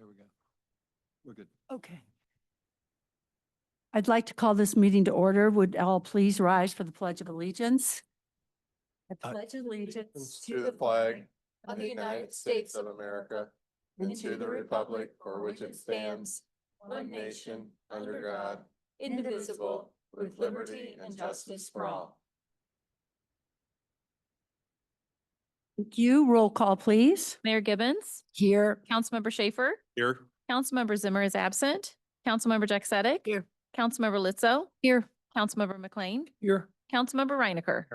There we go. We're good. Okay. I'd like to call this meeting to order. Would all please rise for the Pledge of Allegiance? I pledge allegiance To the flag of the United States of America and to the republic for which it stands, one nation, under God, indivisible, with liberty and justice for all. Thank you. Roll call, please. Mayor Gibbons, Here. Councilmember Schaefer, Here. Councilmember Zimmer is absent, Councilmember Jack Here. Councilmember Litzo. Here. Councilmember McLean, Here. Councilmember Reinecker.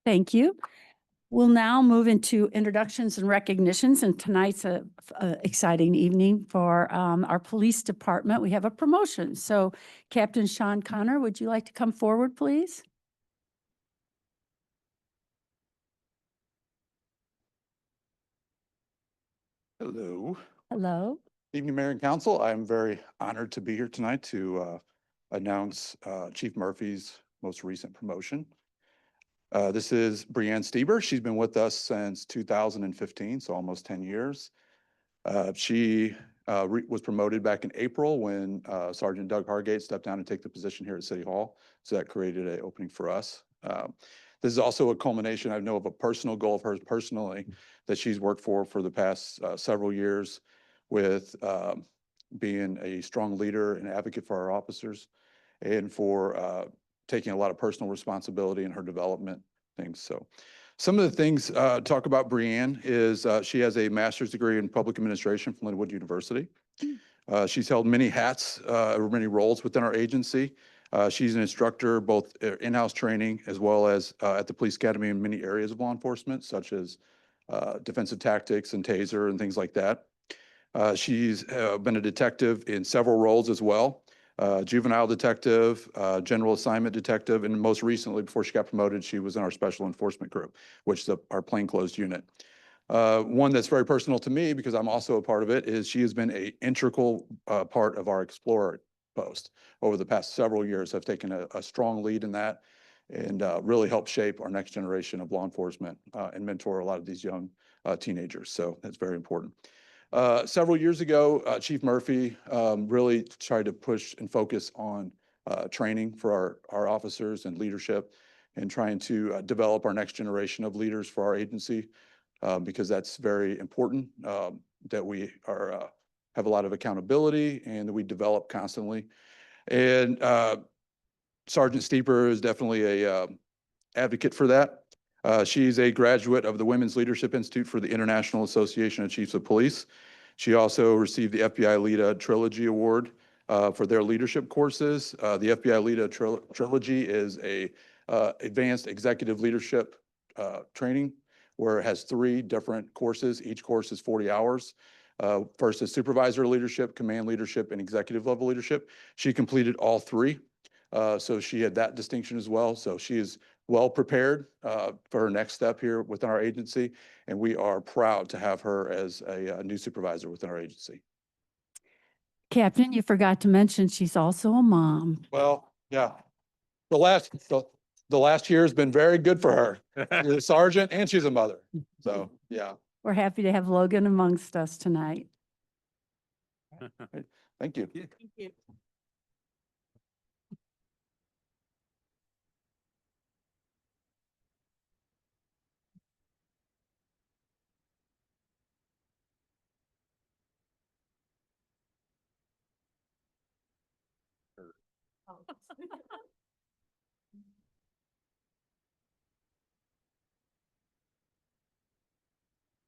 Thank you. We'll now move into introductions and recognitions, and tonight's a exciting evening for our police department. We have a promotion. So Captain Sean Connor, would you like to come forward, please? Hello. Hello. Evening, Mayor and Council. I'm very honored to be here tonight to announce Chief Murphy's most recent promotion. This is Brianne Stieber. She's been with us since 2015, so almost 10 years. She was promoted back in April when Sergeant Doug Hargate stepped down to take the position here at City Hall. So that created an opening for us. This is also a culmination, I know, of a personal goal of hers personally that she's worked for the past several years with being a strong leader and advocate for our officers and for taking a lot of personal responsibility in her development things. So some of the things talk about Brianne is she has a master's degree in public administration from Linwood University. She's held many hats or many roles within our agency. She's an instructor, both in-house training as well as at the police academy in many areas of law enforcement, such as defensive tactics and taser and things like that. She's been a detective in several roles as well. Juvenile detective, general assignment detective, and most recently, before she got promoted, she was in our special enforcement group, which is our plainclothes unit. One that's very personal to me, because I'm also a part of it, is she has been an integral part of our Explorer post over the past several years. Have taken a strong lead in that and really helped shape our next generation of law enforcement and mentor a lot of these young teenagers. So that's very important. Several years ago, Chief Murphy really tried to push and focus on training for our officers and leadership and trying to develop our next generation of leaders for our agency because that's very important that we have a lot of accountability and that we develop constantly. And Sergeant Stieber is definitely a advocate for that. She's a graduate of the Women's Leadership Institute for the International Association of Chiefs of Police. She also received the FBI LEADA Trilogy Award for their leadership courses. The FBI LEADA Trilogy is a advanced executive leadership training where it has 3 different courses. Each course is 40 hours. First is supervisor leadership, command leadership, and executive level leadership. She completed all 3. So she had that distinction as well. So she is well prepared for her next step here within our agency, and we are proud to have her as a new supervisor within our agency. Captain, you forgot to mention she's also a mom. Well, yeah, the last year has been very good for her. She's a sergeant and she's a mother. So yeah, We're happy to have Logan amongst us tonight. thank you. Thank you.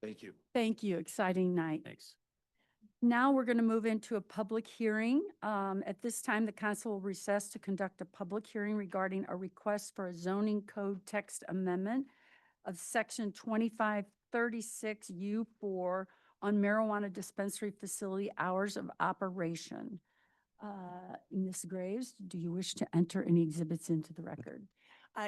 Thank you. Thank you. Exciting night. Thanks. Now we're going to move into a public hearing. At this time, the council will recess to conduct a public hearing regarding a request for a zoning code text amendment of section 2536U4 on marijuana dispensary facility hours of operation. Ms. Graves, do you wish to enter any exhibits into the record?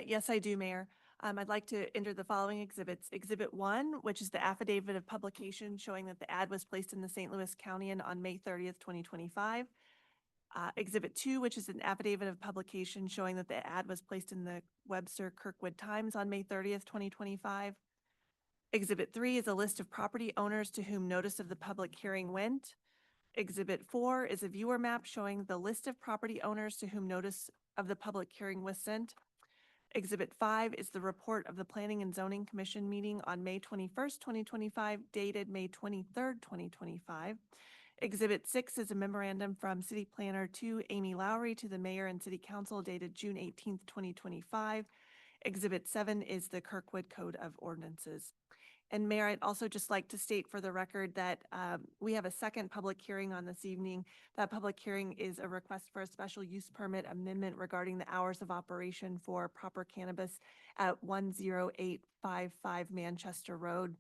Yes, I do, Mayor. I'd like to enter the following exhibits. Exhibit 1, which is the affidavit of publication showing that the ad was placed in the St. Louis County on May 30th, 2025. Exhibit 2, which is an affidavit of publication showing that the ad was placed in the Webster Kirkwood Times on May 30th, 2025. Exhibit 3 is a list of property owners to whom notice of the public hearing went. Exhibit 4 is a viewer map showing the list of property owners to whom notice of the public hearing was sent. Exhibit 5 is the report of the Planning and Zoning Commission meeting on May 21st, 2025, dated May 23rd, 2025. Exhibit 6 is a memorandum from City Planner 2 Amy Lowry to the Mayor and City Council dated June 18th, 2025. Exhibit 7 is the Kirkwood Code of Ordinances. And Mayor, I'd also just like to state for the record that we have a second public hearing on this evening. That public hearing is a request for a special use permit amendment regarding the hours of operation for proper cannabis at 10855 Manchester Road.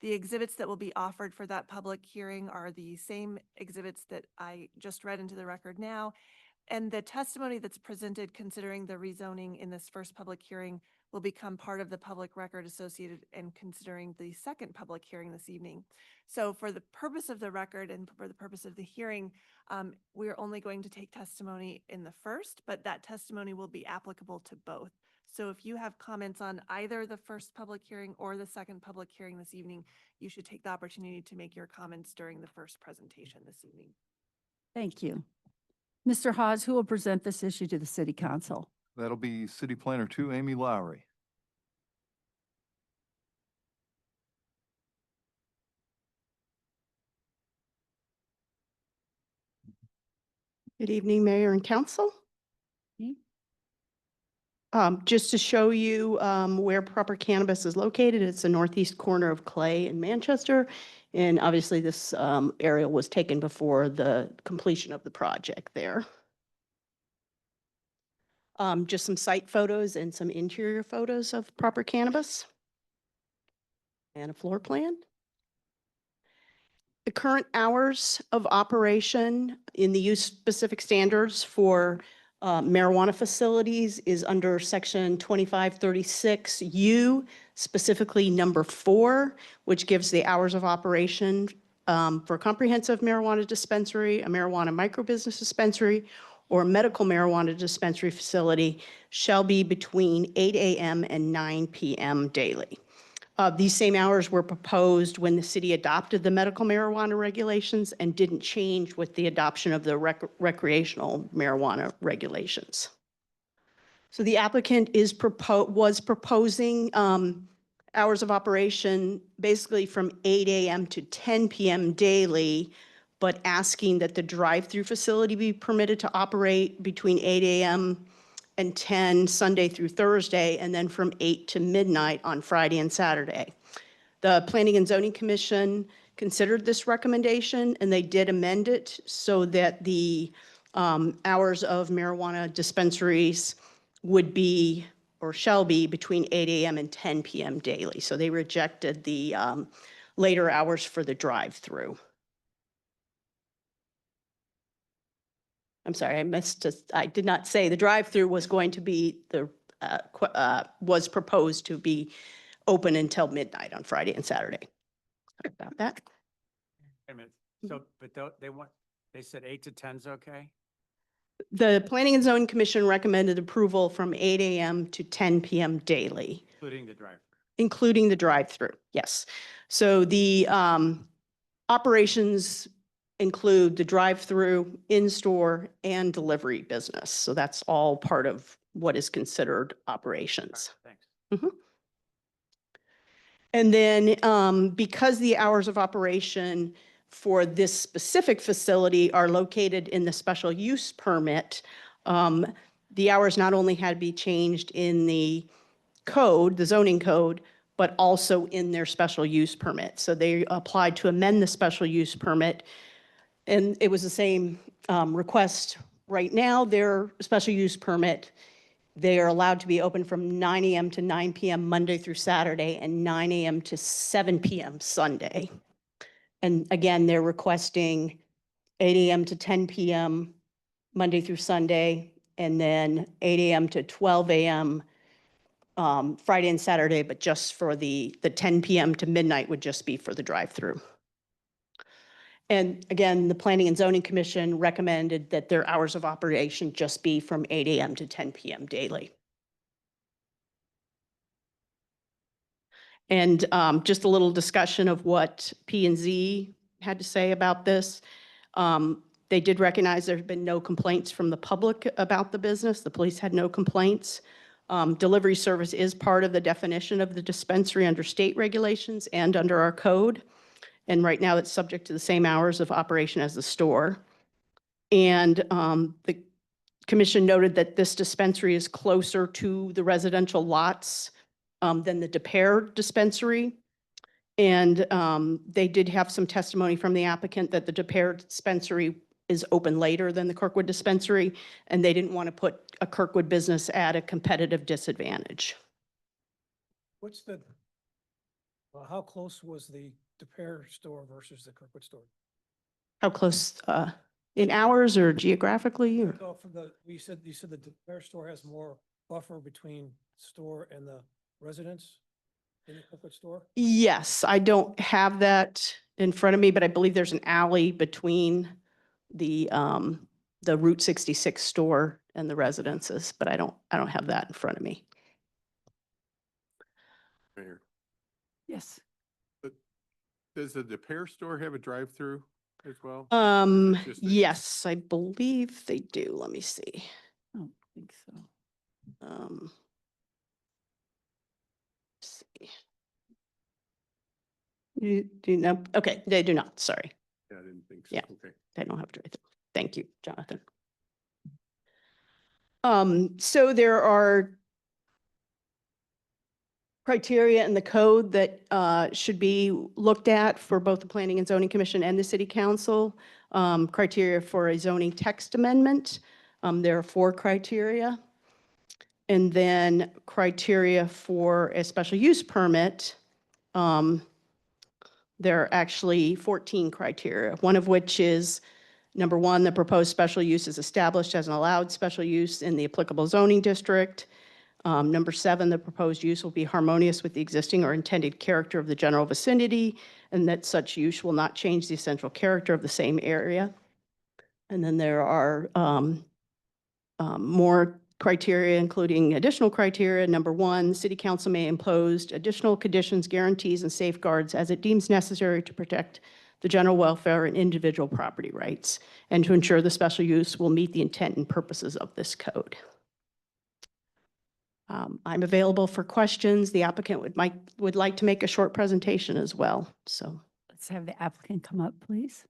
The exhibits that will be offered for that public hearing are the same exhibits that I just read into the record now. And the testimony that's presented considering the rezoning in this first public hearing will become part of the public record associated and considering the second public hearing this evening. So for the purpose of the record and for the purpose of the hearing, we're only going to take testimony in the first, but that testimony will be applicable to both. So if you have comments on either the first public hearing or the second public hearing this evening, you should take the opportunity to make your comments during the first presentation this evening. Thank you. Mr. Hawes, who will present this issue to the City Council? That'll be City Planner 2 Amy Lowry. Good evening, Mayor and Council. Okay. Just to show you where Proper Cannabis is located, it's the northeast corner of Clay in Manchester. And obviously this area was taken before the completion of the project there. Just some site photos and some interior photos of Proper Cannabis. And a floor plan. The current hours of operation in the use-specific standards for marijuana facilities is under section 2536U, specifically number 4, which gives the hours of operation for a comprehensive marijuana dispensary, a marijuana microbusiness dispensary, or a medical marijuana dispensary facility shall be between 8 a.m. and 9 p.m. daily. These same hours were proposed when the city adopted the medical marijuana regulations and didn't change with the adoption of the recreational marijuana regulations. So the applicant was proposing hours of operation basically from 8 a.m. to 10 p.m. daily, but asking that the drive-through facility be permitted to operate between 8 a.m. and 10 Sunday through Thursday, and then from 8 to midnight on Friday and Saturday. The Planning and Zoning Commission considered this recommendation, and they did amend it so that the hours of marijuana dispensaries would be or shall be between 8 a.m. and 10 p.m. daily. So they rejected the later hours for the drive-through. I'm sorry, I did not say the drive-through was going to be was proposed to be open until midnight on Friday and Saturday. Sorry about that. Wait a minute, so, but they said 8 to 10 is okay? The Planning and Zoning Commission recommended approval from 8 a.m. to 10 p.m. daily. Including the drive-through? Including the drive-through, yes. So the operations include the drive-through, in-store, and delivery business. So that's all part of what is considered operations. Thanks. And then because the hours of operation for this specific facility are located in the special use permit, the hours not only had to be changed in the code, the zoning code, but also in their special use permit. So they applied to amend the special use permit, and it was the same request. Right now, their special use permit, they are allowed to be open from 9 a.m. to 9 p.m. Monday through Saturday and 9 a.m. to 7 p.m. Sunday. And again, they're requesting 8 a.m. to 10 p.m. Monday through Sunday, and then 8 a.m. to 12 a.m. Friday and Saturday, but just for the 10 p.m. to midnight would just be for the drive-through. And again, the Planning and Zoning Commission recommended that their hours of operation just be from 8 a.m. to 10 p.m. daily. And just a little discussion of what P and Z had to say about this. They did recognize there have been no complaints from the public about the business. The police had no complaints. Delivery service is part of the definition of the dispensary under state regulations and under our code. And right now it's subject to the same hours of operation as the store. And the commission noted that this dispensary is closer to the residential lots than the DePere dispensary. And they did have some testimony from the applicant that the DePere dispensary is open later than the Kirkwood dispensary, and they didn't want to put a Kirkwood business at a competitive disadvantage. What's the, how close was the DePere store versus the Kirkwood store? How close, in hours or geographically? Or? So from the, you said the DePere store has more buffer between store and the residents in the Kirkwood store? Yes, I don't have that in front of me, but I believe there's an alley between the Route 66 store and the residences, but I don't have that in front of me. Mayor, Yes. does the DePere store have a drive-through as well? Or is it just a- Yes, I believe they do. Let me see. I don't think so. See. You do know? Okay, they do not. Sorry. Yeah, I didn't think so. Yeah. Okay. They don't have to write them. Thank you, Jonathan. So there are criteria in the code that should be looked at for both the Planning and Zoning Commission and the City Council. Criteria for a zoning text amendment. There are 4 criteria. And then criteria for a special use permit. There are actually 14 criteria, one of which is, number 1, the proposed special use is established as an allowed special use in the applicable zoning district. Number 7, the proposed use will be harmonious with the existing or intended character of the general vicinity, and that such use will not change the essential character of the same area. And then there are more criteria, including additional criteria. Number 1, City Council may impose additional conditions, guarantees, and safeguards as it deems necessary to protect the general welfare and individual property rights, and to ensure the special use will meet the intent and purposes of this code. I'm available for questions. The applicant would like to make a short presentation as well. So Let's have the applicant come up, please.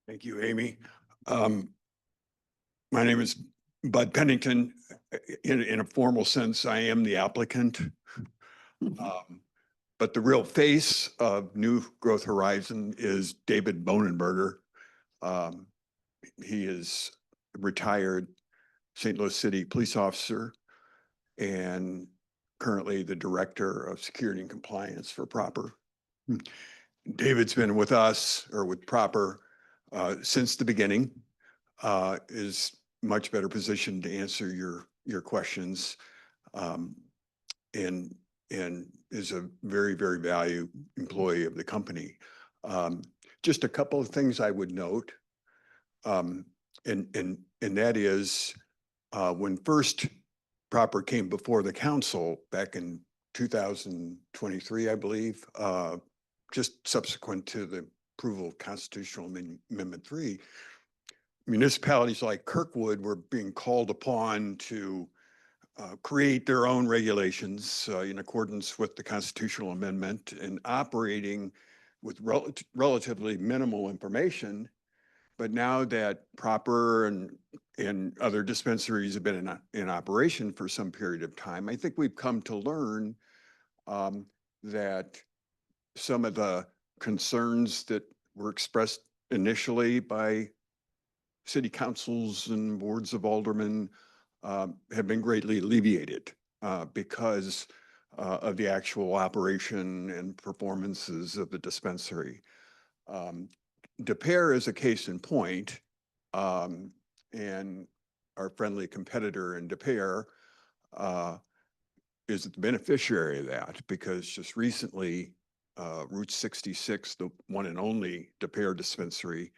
Thank you, Amy. My name is Bud Pennington. In a formal sense, I am the applicant. But the real face of New Growth Horizon is David Bonenberger. He is a retired St. Louis City police officer and currently the director of security and compliance for Proper. David's been with us, or with Proper, since the beginning, is much better positioned to answer your questions, and is a very, very valued employee of the company. Just a couple of things I would note, and that is when first Proper came before the council back in 2023, I believe, just subsequent to the approval of Constitutional Amendment 3, municipalities like Kirkwood were being called upon to create their own regulations in accordance with the constitutional amendment and operating with relatively minimal information. But now that Proper and other dispensaries have been in operation for some period of time, I think we've come to learn that some of the concerns that were expressed initially by city councils and boards of aldermen have been greatly alleviated because of the actual operation and performances of the dispensary. DePere is a case in point, and our friendly competitor in DePere is the beneficiary of that, because just recently Route 66, the one and only DePere dispensary,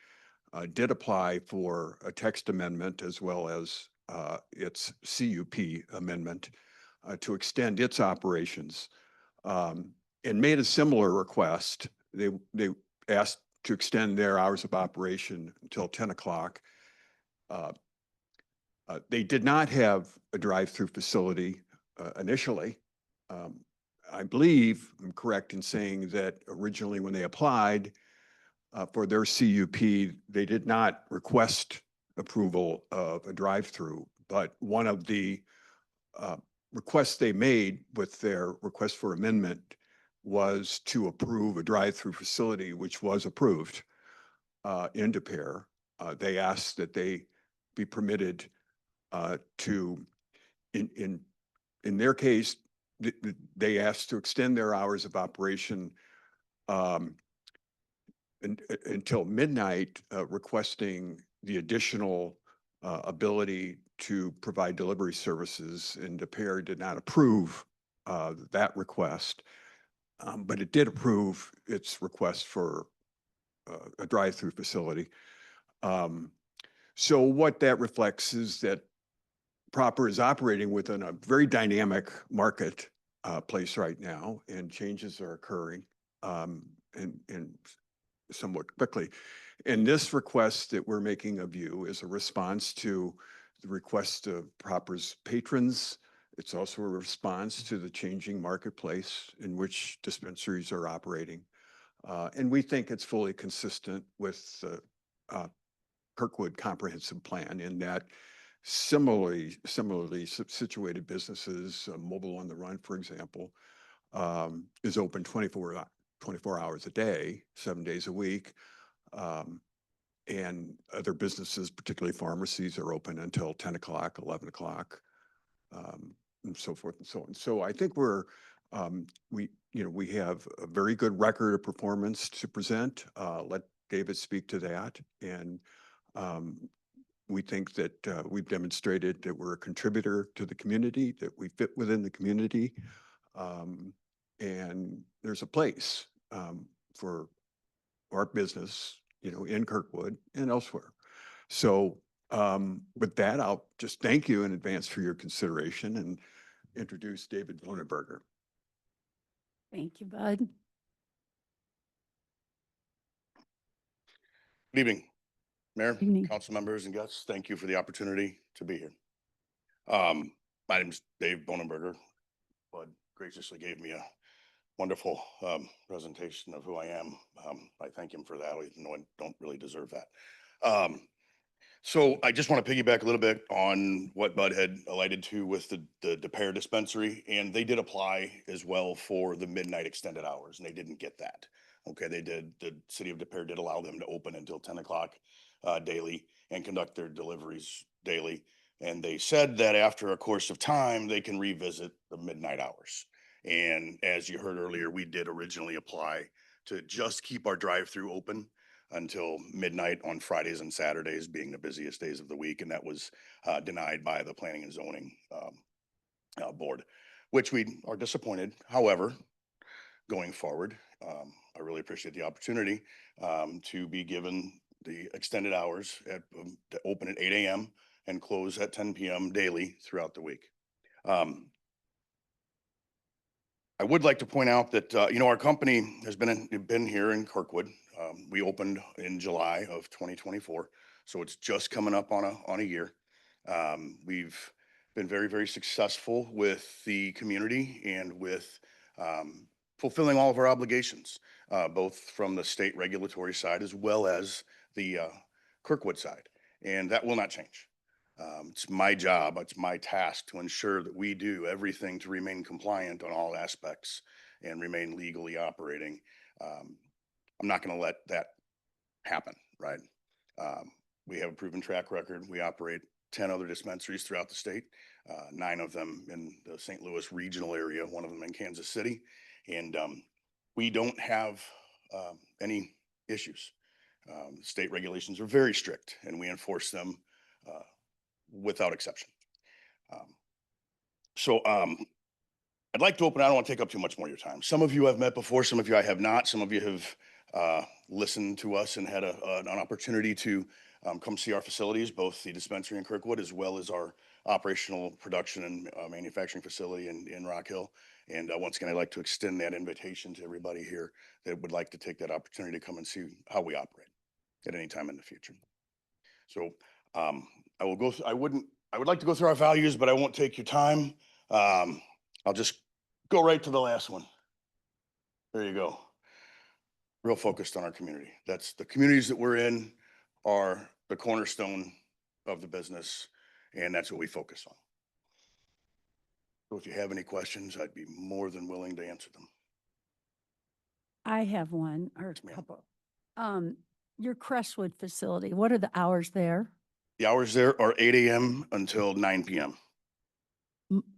did apply for a text amendment as well as its CUP amendment to extend its operations, and made a similar request. They asked to extend their hours of operation until 10 o'clock. They did not have a drive-through facility initially. I believe I'm correct in saying that originally when they applied for their CUP, they did not request approval of a drive-through, but one of the requests they made with their request for amendment was to approve a drive-through facility, which was approved in De Pere. They asked that they be permitted to, in their case, they asked to extend their hours of operation until midnight, requesting the additional ability to provide delivery services, and De Pere did not approve that request, but it did approve its request for a drive-through facility. So what that reflects is that Proper is operating within a very dynamic market place right now, and changes are occurring and somewhat quickly. And this request that we're making of you is a response to the request of Proper's patrons. It's also a response to the changing marketplace in which dispensaries are operating. And we think it's fully consistent with the Kirkwood comprehensive plan in that similarly situated businesses, Mobile on the Run, for example, is open 24 hours a day, 7 days a week. And other businesses, particularly pharmacies, are open until 10 o'clock, 11 o'clock, and so forth and so on. So I think we have a very good record of performance to present. Let David speak to that. And we think that we've demonstrated that we're a contributor to the community, that we fit within the community, and there's a place for our business, in Kirkwood and elsewhere. So with that, I'll just thank you in advance for your consideration and introduce David Bonenberger. Thank you, Bud. Good evening, Mayor, Evening. council members and guests. Thank you for the opportunity to be here. My name's Dave Bonenberger. Bud graciously gave me a wonderful presentation of who I am. I thank him for that, even though I don't really deserve that. So I just want to piggyback a little bit on what Bud had alighted to with the De Pere dispensary, and they did apply as well for the midnight extended hours, and they didn't get that. Okay, the city of De Pere did allow them to open until 10 o'clock daily and conduct their deliveries daily. And they said that after a course of time, they can revisit the midnight hours. And as you heard earlier, we did originally apply to just keep our drive-through open until midnight on Fridays and Saturdays, being the busiest days of the week. And that was denied by the Planning and Zoning Board, which we are disappointed. However, going forward, I really appreciate the opportunity to be given the extended hours to open at 8 a.m. and close at 10 p.m. daily throughout the week. I would like to point out that, our company has been here in Kirkwood. We opened in July of 2024, so it's just coming up on a year. We've been very, very successful with the community and with fulfilling all of our obligations, both from the state regulatory side as well as the Kirkwood side, and that will not change. It's my job, it's my task to ensure that we do everything to remain compliant on all aspects and remain legally operating. I'm not going to let that happen, right? We have a proven track record. We operate 10 other dispensaries throughout the state, 9 of them in the St. Louis regional area, 1 of them in Kansas City. And we don't have any issues. State regulations are very strict, and we enforce them without exception. So I'd like to open, I don't want to take up too much more of your time. Some of you I've met before, some of you I have not. Some of you have listened to us and had an opportunity to come see our facilities, both the dispensary in Kirkwood as well as our operational production and manufacturing facility in Rock Hill. And once again, I'd like to extend that invitation to everybody here that would like to take that opportunity to come and see how we operate at any time in the future. So I will go, I would like to go through our values, but I won't take your time. I'll just go right to the last one. There you go. Real focused on our community. That's the communities that we're in are the cornerstone of the business, and that's what we focus on. So if you have any questions, I'd be more than willing to answer them. I have one or Yes, a ma'am. couple. Your Crestwood facility, what are the hours there? The hours there are 8 a.m. until 9 p.m.,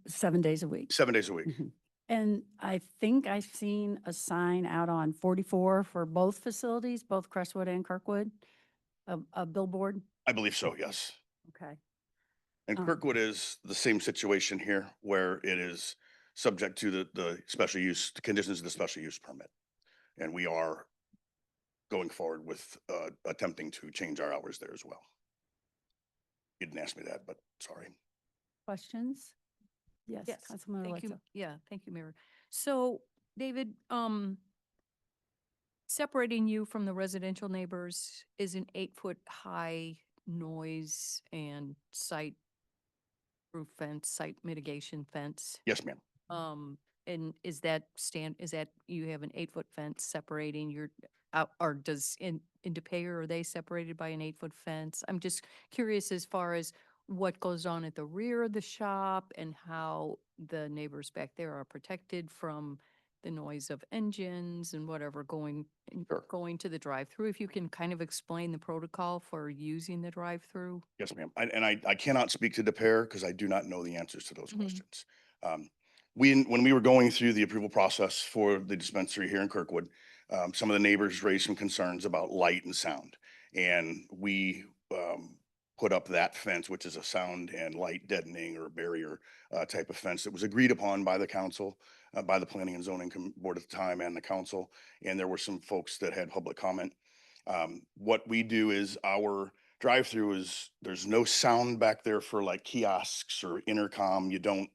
7 days a week? 7 days a week. Mhm. And I think I've seen a sign out on 44 for both facilities, both Crestwood and Kirkwood, a billboard? I believe so, yes. Okay. And Kirkwood is the same situation here where it is subject to the special use, the conditions of the special use permit. And we are going forward with attempting to change our hours there as well. You didn't ask me that, but sorry. Questions? Yes, Yes, Councilmember thank you. Letzo. Yeah, thank you, Mayor. So, David, separating you from the residential neighbors is an 8-foot high noise and site roof fence, site mitigation fence. Yes, ma'am. And is that you have an 8-foot fence separating your, out, or does in DePayer, are they separated by an 8-foot fence? I'm just curious as far as what goes on at the rear of the shop and how the neighbors back there are protected from the noise of engines and whatever going Sure. going to the drive-through. If you can kind of explain the protocol for using the drive-through. Yes, ma'am. I cannot speak to DePair because I do not know the answers to those Mhm. questions. When we were going through the approval process for the dispensary here in Kirkwood, some of the neighbors raised some concerns about light and sound. And we put up that fence, which is a sound and light deadening or barrier type of fence that was agreed upon by the council, by the planning and zoning board at the time and the council. And there were some folks that had public comment. What we do is our drive-through is, there's no sound back there for like kiosks or intercom. You don't,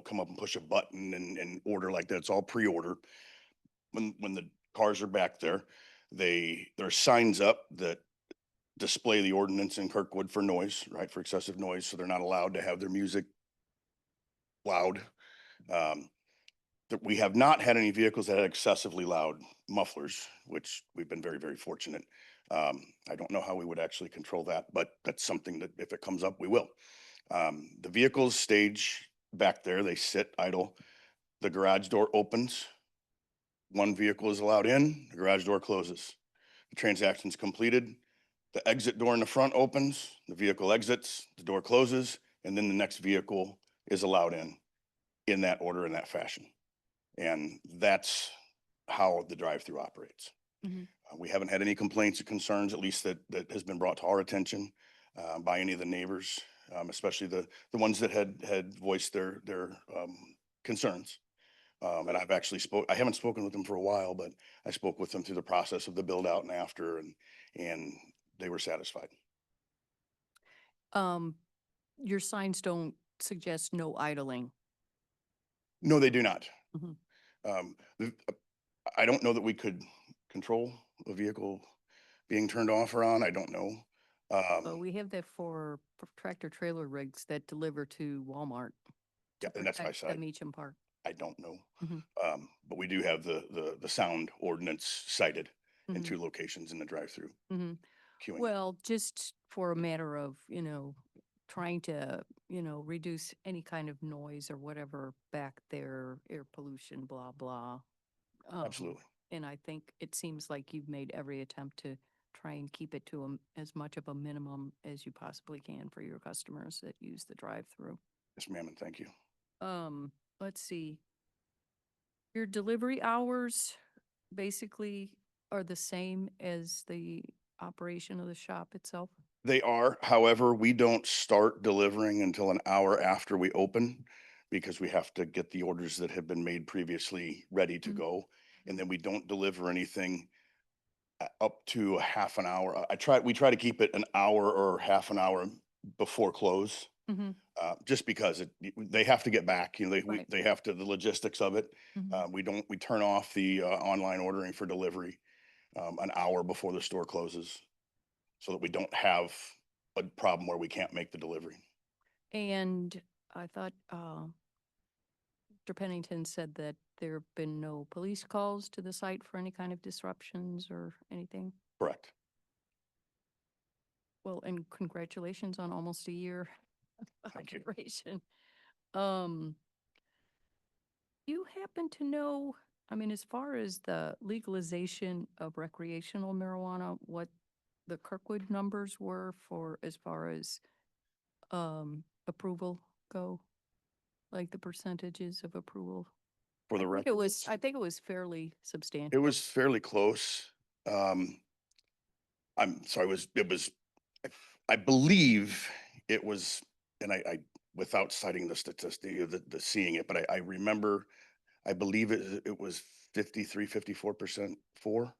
come up and push a button and order like that. It's all pre-order. When the cars are back there, there's signs up that display the ordinance in Kirkwood for noise, right, for excessive noise. So they're not allowed to have their music loud. That we have not had any vehicles that had excessively loud mufflers, which we've been very, very fortunate. I don't know how we would actually control that, but that's something that if it comes up, we will. The vehicles stage back there, they sit idle. The garage door opens. One vehicle is allowed in, the garage door closes. The transaction's completed. The exit door in the front opens, the vehicle exits, the door closes, and then the next vehicle is allowed in that order, in that fashion. And that's how the drive-through operates. Mhm. We haven't had any complaints or concerns, at least that has been brought to our attention by any of the neighbors, especially the ones that had voiced their concerns. And I haven't spoken with them for a while, but I spoke with them through the process of the build out and after, and they were satisfied. Your signs don't suggest no idling. No, they do not. Mhm. I don't know that we could control a vehicle being turned off or on. I don't know. But we have that for tractor trailer rigs that deliver to Walmart. Yeah, and that's why I protect the said Meacham Park. I don't know. Mhm. But we do have the sound ordinance cited in Mhm. 2 locations in the drive-through Mhm. queuing. Well, just for a matter of, trying to, reduce any kind of noise or whatever back there, air pollution, blah, blah. Absolutely. And I think it seems like you've made every attempt to try and keep it to as much of a minimum as you possibly can for your customers that use the drive-through. Yes, ma'am, and thank you. Let's see. Your delivery hours basically are the same as the operation of the shop itself? They are, however, we don't start delivering until an hour after we open because we have to get the orders that have been made previously ready to Mhm. go. And then we don't deliver anything up to a half an hour. We try to keep it an hour or half an hour before close. Mhm. Just because they have to get back, Right. they have to, the logistics of it. Mhm. We turn off the online ordering for delivery an hour before the store closes so that we don't have a problem where we can't make the delivery. And I thought, Mr. Pennington said that there have been no police calls to the site for any kind of disruptions or anything. Correct. Well, and congratulations on almost a year of Thank you. operation. You happen to know, I mean, as far as the legalization of recreational marijuana, what the Kirkwood numbers were for as far as approval go? Like the percentages of approval? For the I think record, I think it was fairly substantial. it was fairly close. I'm sorry, I believe it was, and without citing the statistic, the seeing it, but I remember, I believe it was 53, 54% for,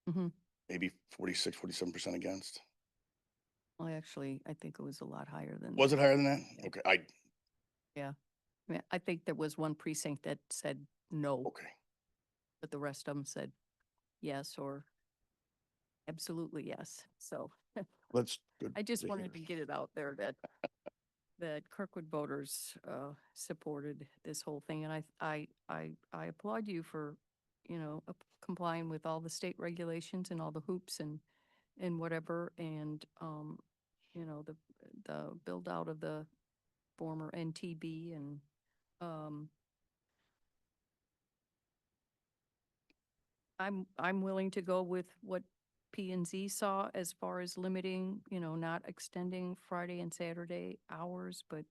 Mhm. maybe 46, 47% against. Well, actually, I think it was a lot higher than Was that. it higher than that? Okay, Yeah. I mean, I think there was one precinct that said no, okay. but the rest of them said yes or absolutely yes. So Let's. Good I just to wanted to hear. get it out there that Kirkwood voters supported this whole thing. And I applaud you for, complying with all the state regulations and all the hoops and whatever. And, the build out of the former NTB and, I'm willing to go with what P and Z saw as far as limiting, not extending Friday and Saturday hours, but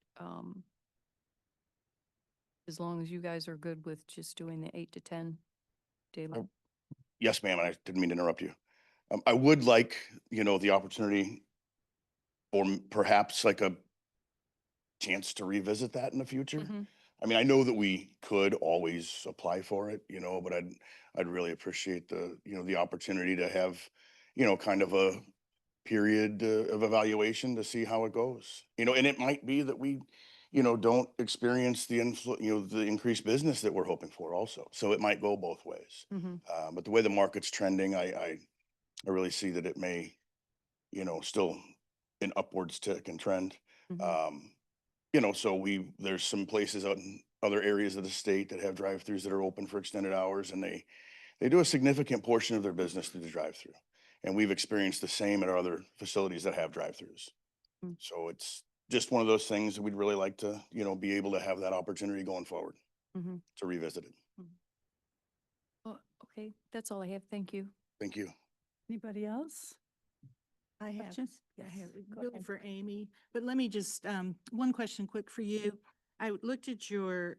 as long as you guys are good with just doing the 8 to 10 daylight. Yes, ma'am, and I didn't mean to interrupt you. I would like, the opportunity or perhaps like a chance to revisit that in the future. Mhm. I mean, I know that we could always apply for it, but I'd really appreciate the opportunity to have, kind of a period of evaluation to see how it goes. And it might be that we, don't experience the increased business that we're hoping for also. So it might go both ways. Mhm. But the way the market's trending, I really see that it may, still an upwards tick and trend. Mhm. So there's some places out in other areas of the state that have drive-throughs that are open for extended hours, and they do a significant portion of their business through the drive-through. And we've experienced the same at our other facilities that have drive-throughs. Mm. So it's just one of those things that we'd really like to, be able to have that opportunity going forward Mhm. to revisit it. Well, okay, that's all I have. Thank you. Thank you. Anybody else? I have, Questions? I Yes, have, go really ahead. for Amy, but let me just, one question quick for you. I looked at your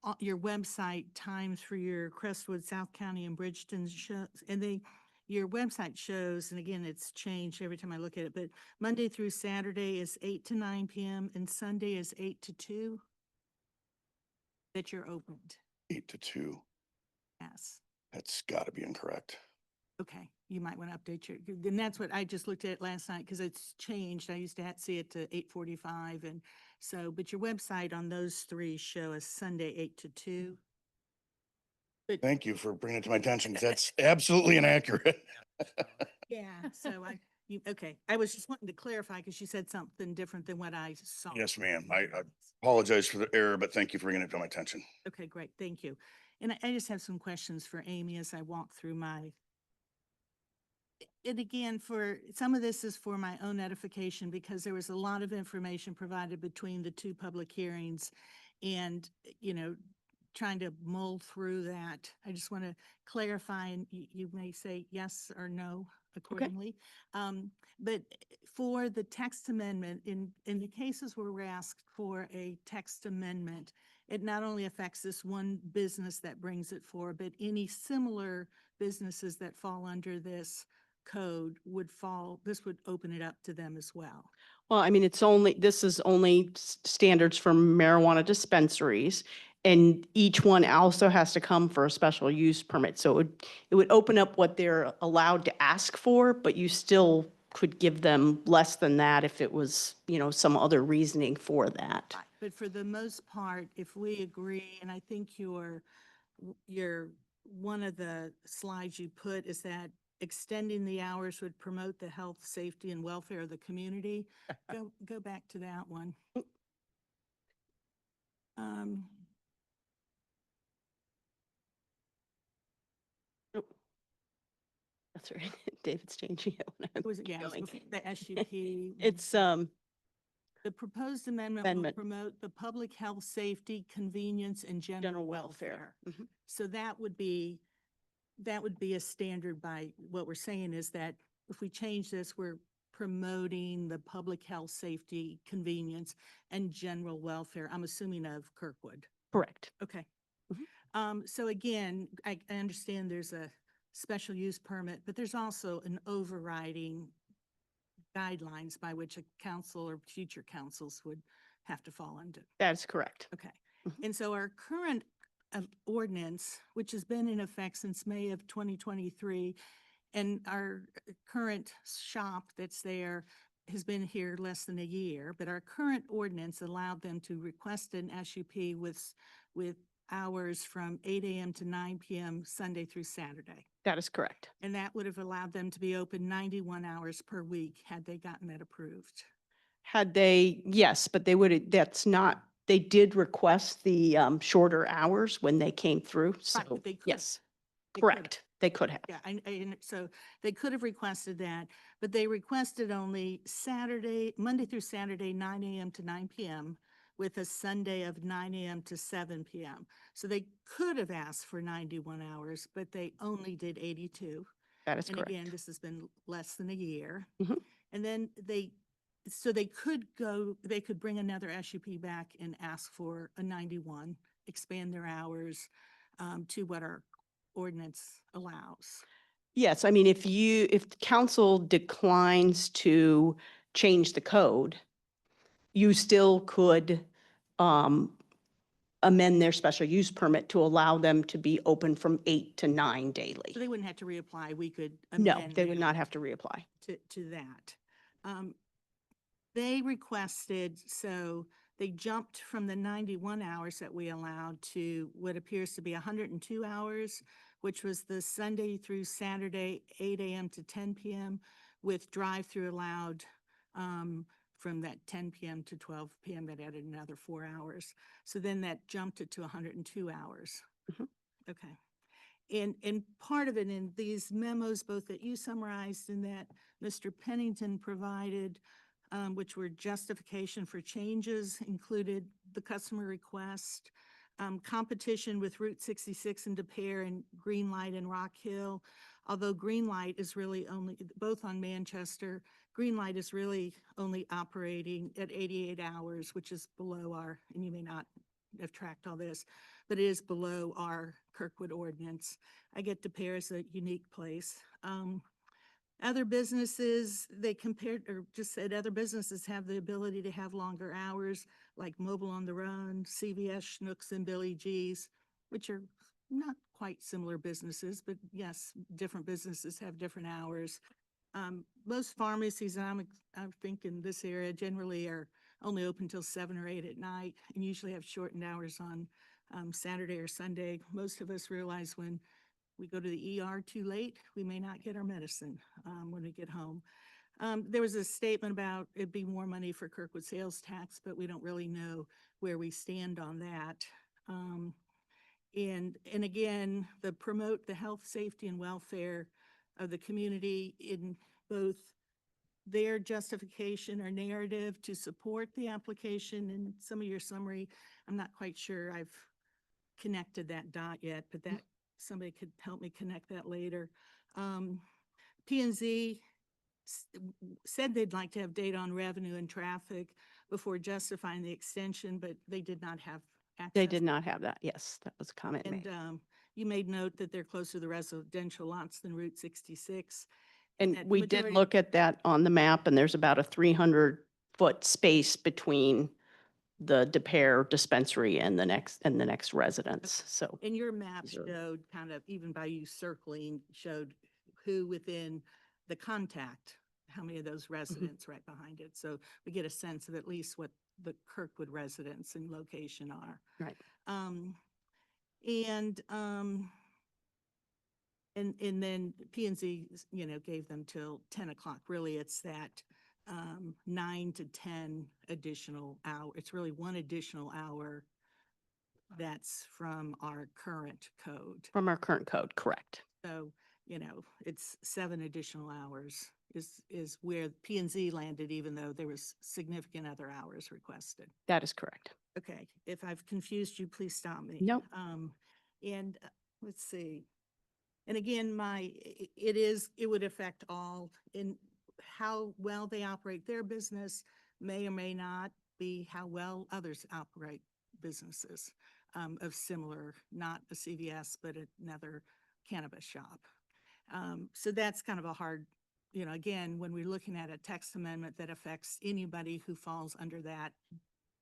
website times for your Crestwood, South County and Bridgeton shows, and your website shows, and again, it's changed every time I look at it, but Monday through Saturday is 8 to 9 PM and Sunday is 8 to 2 that you're opened. 8 to 2. Yes. That's got to be incorrect. Okay, you might want to update then that's what I just looked at last night because it's changed. I used to see it to 8:45 and so, but your website on those three show us Sunday 8 to 2. But Thank you for bringing it to my attention, 'cause that's absolutely inaccurate. yeah, so okay, I was just wanting to clarify because you said something different than what I saw. Yes, ma'am. I apologize for the error, but thank you for bringing it to my attention. Okay, great, thank you. And I just have some questions for Amy as I walk through and again, for some of this is for my own edification because there was a lot of information provided between the two public hearings and, trying to mull through that. I just want to clarify and you may say yes or no accordingly. But for the text amendment, in the cases where we're asked for a text amendment, it not only affects this one business that brings it forward, but any similar businesses that fall under this code this would open it up to them as well. Well, I mean, this is only standards for marijuana dispensaries. And each one also has to come for a special use permit. So it would open up what they're allowed to ask for, but you still could give them less than that if it was, some other reasoning for that. Right, but for the most part, if we agree, and I think one of the slides you put is that extending the hours would promote the health, safety, and welfare of the community. Go back to that one. That's right. David's changing it when I'm Was it, yeah, it was going. before the SUP. It's, The proposed amendment will Amendment. promote the public health, safety, convenience, and general general welfare. welfare. Mhm. So that would be a standard by what we're saying is that if we change this, we're promoting the public health, safety, convenience, and general welfare. I'm assuming of Kirkwood. Correct. Okay. Mhm. So again, I understand there's a special use permit, but there's also an overriding guidelines by which a council or future councils would have to fall under. That is correct. Okay. Mhm. And so our current ordinance, which has been in effect since May of 2023, and our current shop that's there has been here less than a year, but our current ordinance allowed them to request an SUP with hours from 8 a.m. to 9 p.m. Sunday through Saturday. That is correct. And that would have allowed them to be open 91 hours per week had they gotten that approved. Had they, yes, but they did request the shorter hours when they came through. So, but they could. yes, They could have. correct. They could have. Yeah, and so they could have requested that, but they requested only Monday through Saturday, 9 a.m. to 9 p.m. with a Sunday of 9 a.m. to 7 p.m. So they could have asked for 91 hours, but they only did 82. That is And correct. again, this has been less than a year. Mhm. And then they could bring another SUP back and ask for a 91, expand their hours to what our ordinance allows. Yes, I mean, if the council declines to change the code, you still could amend their special use permit to allow them to be open from 8 to 9 daily. So they wouldn't have to reapply. We could No, amend they would that not have to reapply. to that. They requested, so they jumped from the 91 hours that we allowed to what appears to be 102 hours, which was the Sunday through Saturday, 8 a.m. to 10 p.m. with drive-through allowed from that 10 p.m. to 12 p.m. That added another 4 hours. So then that jumped it to 102 hours. Mhm. Okay. And part of it in these memos, both that you summarized and that Mr. Pennington provided, which were justification for changes, included the customer request, competition with Route 66 in De Pere and Greenlight and Rock Hill. Although Greenlight is really only, both on Manchester, Greenlight is really only operating at 88 hours, which is below our, and you may not have tracked all this, but it is below our Kirkwood ordinance. I get De Pere as a unique place. Other businesses, they compared or just said other businesses have the ability to have longer hours, like Mobile on the Run, CVS, Schnucks, and Billy G's, which are not quite similar businesses, but yes, different businesses have different hours. Most pharmacies, I think in this area, generally are only open till 7 or 8 at night and usually have shortened hours on Saturday or Sunday. Most of us realize when we go to the ER too late, we may not get our medicine when we get home. There was a statement about it'd be more money for Kirkwood sales tax, but we don't really know where we stand on that. And again, promote the health, safety, and welfare of the community in both their justification or narrative to support the application. And some of your summary, I'm not quite sure I've connected that dot yet, but that somebody could help me connect that later. P&Z said they'd like to have data on revenue and traffic before justifying the extension, but they did not have access. They did not have that. Yes, that was a comment made. And you made note that they're closer to the residential lots than Route 66. And that we did majority- look at that on the map, and there's about a 300-foot space between the De Pere dispensary and the next residence. So And your map These are- showed kind of, even by you circling, showed who within the contact, how many of those residents right behind it. So we get a sense of at least what the Kirkwood residents and location are. Right. And, and then P and Z, gave them till 10 o'clock. Really, it's that 9 to 10 additional hour. It's really one additional hour that's from our current code. from our current code, correct. So, it's 7 additional hours is where P and Z landed, even though there was significant other hours requested. That is correct. Okay, if I've confused you, please stop me. Nope. And let's see. And again, it would affect all in how well they operate their business may or may not be how well others operate businesses of similar, not a CVS, but another cannabis shop. So that's kind of a hard, again, when we're looking at a text amendment that affects anybody who falls under that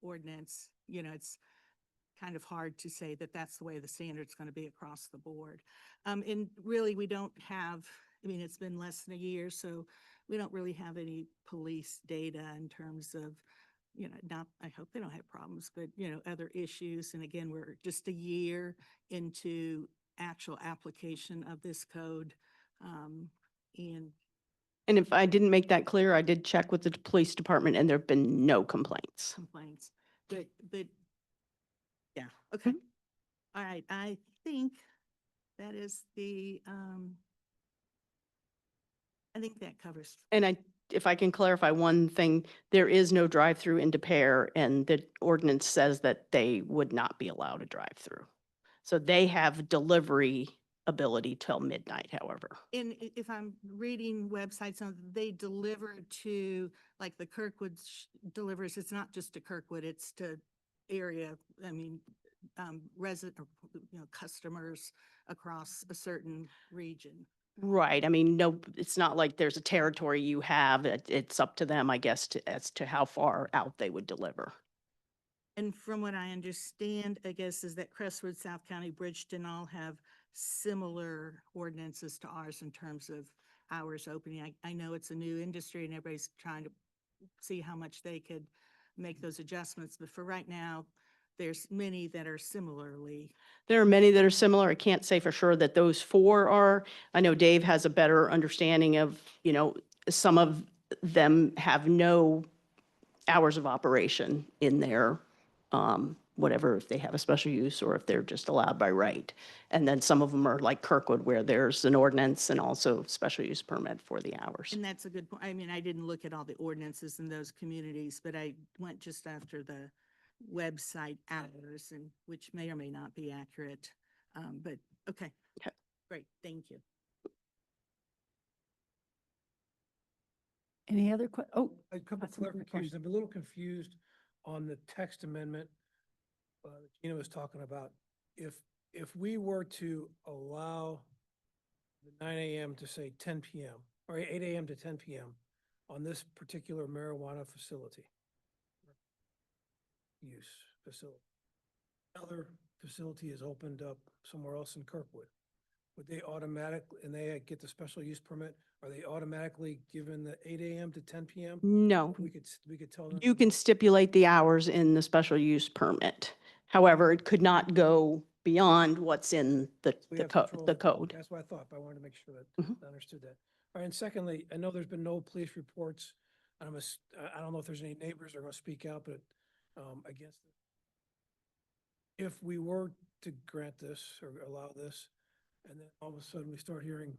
ordinance, it's kind of hard to say that that's the way the standard's going to be across the board. And really, we don't have, it's been less than a year, so we don't really have any police data in terms of, I hope they don't have problems, but, other issues. And again, we're just a year into actual application of this code. And if I didn't make that clear, I did check with the police department and there have been no complaints. Complaints, but yeah, okay. All right, I think that is I think that covers. And if I can clarify one thing, there is no drive-through in De Pere, and the ordinance says that they would not be allowed a drive-through. So they have delivery ability till midnight, however. And if I'm reading websites, they deliver to, like the Kirkwood delivers, it's not just to Kirkwood, it's to area, resident, customers across a certain region. Right. I mean, no, it's not like there's a territory you have. It's up to them, I guess, as to how far out they would deliver. And from what I understand, I guess, is that Crestwood, South County, Bridgeton all have similar ordinances to ours in terms of hours opening. I know it's a new industry and everybody's trying to see how much they could make those adjustments. But for right now, there's many that are similarly. There are many that are similar. I can't say for sure that those 4 are. I know Dave has a better understanding of, some of them have no hours of operation in their, whatever, if they have a special use or if they're just allowed by right. And then some of them are like Kirkwood, where there's an ordinance and also special use permit for the hours. And that's a good point. I didn't look at all the ordinances in those communities, but I went just after the website hours, and which may or may not be accurate. But okay. Okay. Great, thank you. Any other A couple of Councilmember clarifications. I'm a little confused on the text amendment that Gina was talking about. If we were to allow the 9 a.m. to say 10 p.m. or 8 a.m. to 10 p.m. on this particular marijuana facility, another facility is opened up somewhere else in Kirkwood, would they automatically, and they get the special use permit, are they automatically given the 8 a.m. to 10 p.m.? No, We could tell them. you can stipulate the hours in the special use permit. However, it could not go beyond what's in the We have code, control the of it. code. That's what I thought, but I wanted to make sure that Mhm. I understood that. All right, and secondly, I know there's been no police reports. I don't know if there's any neighbors that are going to speak out, but against it. If we were to grant this or allow this, and then all of a sudden we start hearing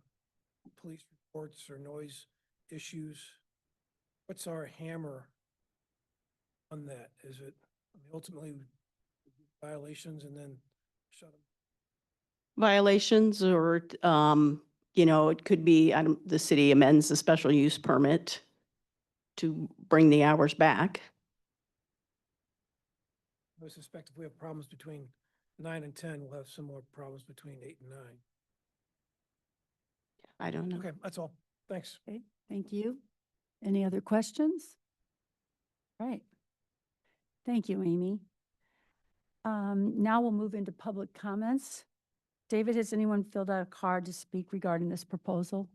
police reports or noise issues, what's our hammer on that? Is it ultimately violations and then shut them? Violations or, it could be, the city amends the special use permit to bring the hours back. I suspect if we have problems between 9 and 10, we'll have similar problems between 8 and 9. I don't know. Okay, that's all. Thanks. Okay, thank you. Any other questions? All right. Thank you, Amy. Now we'll move into public comments. David, has anyone filled out a card to speak regarding this proposal?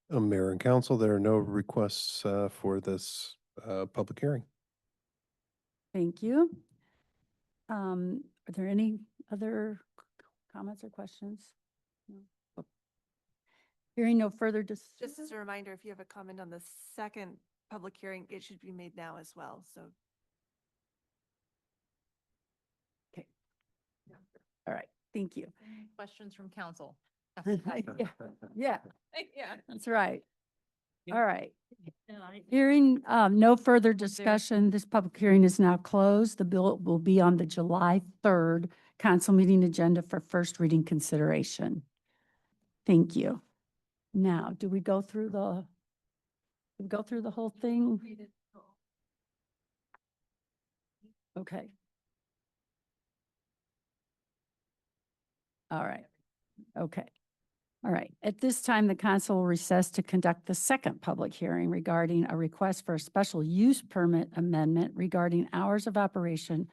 Mayor and council, there are no requests for this public hearing. Thank you. Are there any other comments or questions? No. Hearing no further Just as a reminder, if you have a comment on the second public hearing, it should be made now as well, so. Okay. All right, thank you. Questions from council? Yeah, yeah, Yeah. that's right. All right. Hearing no further discussion, this public hearing is now closed. The bill will be on the July 3rd council meeting agenda for first reading consideration. Thank you. Now, do we go through the whole thing? Okay. All right. Okay. All right. At this time, the council will recess to conduct the second public hearing regarding a request for a special use permit amendment regarding hours of operation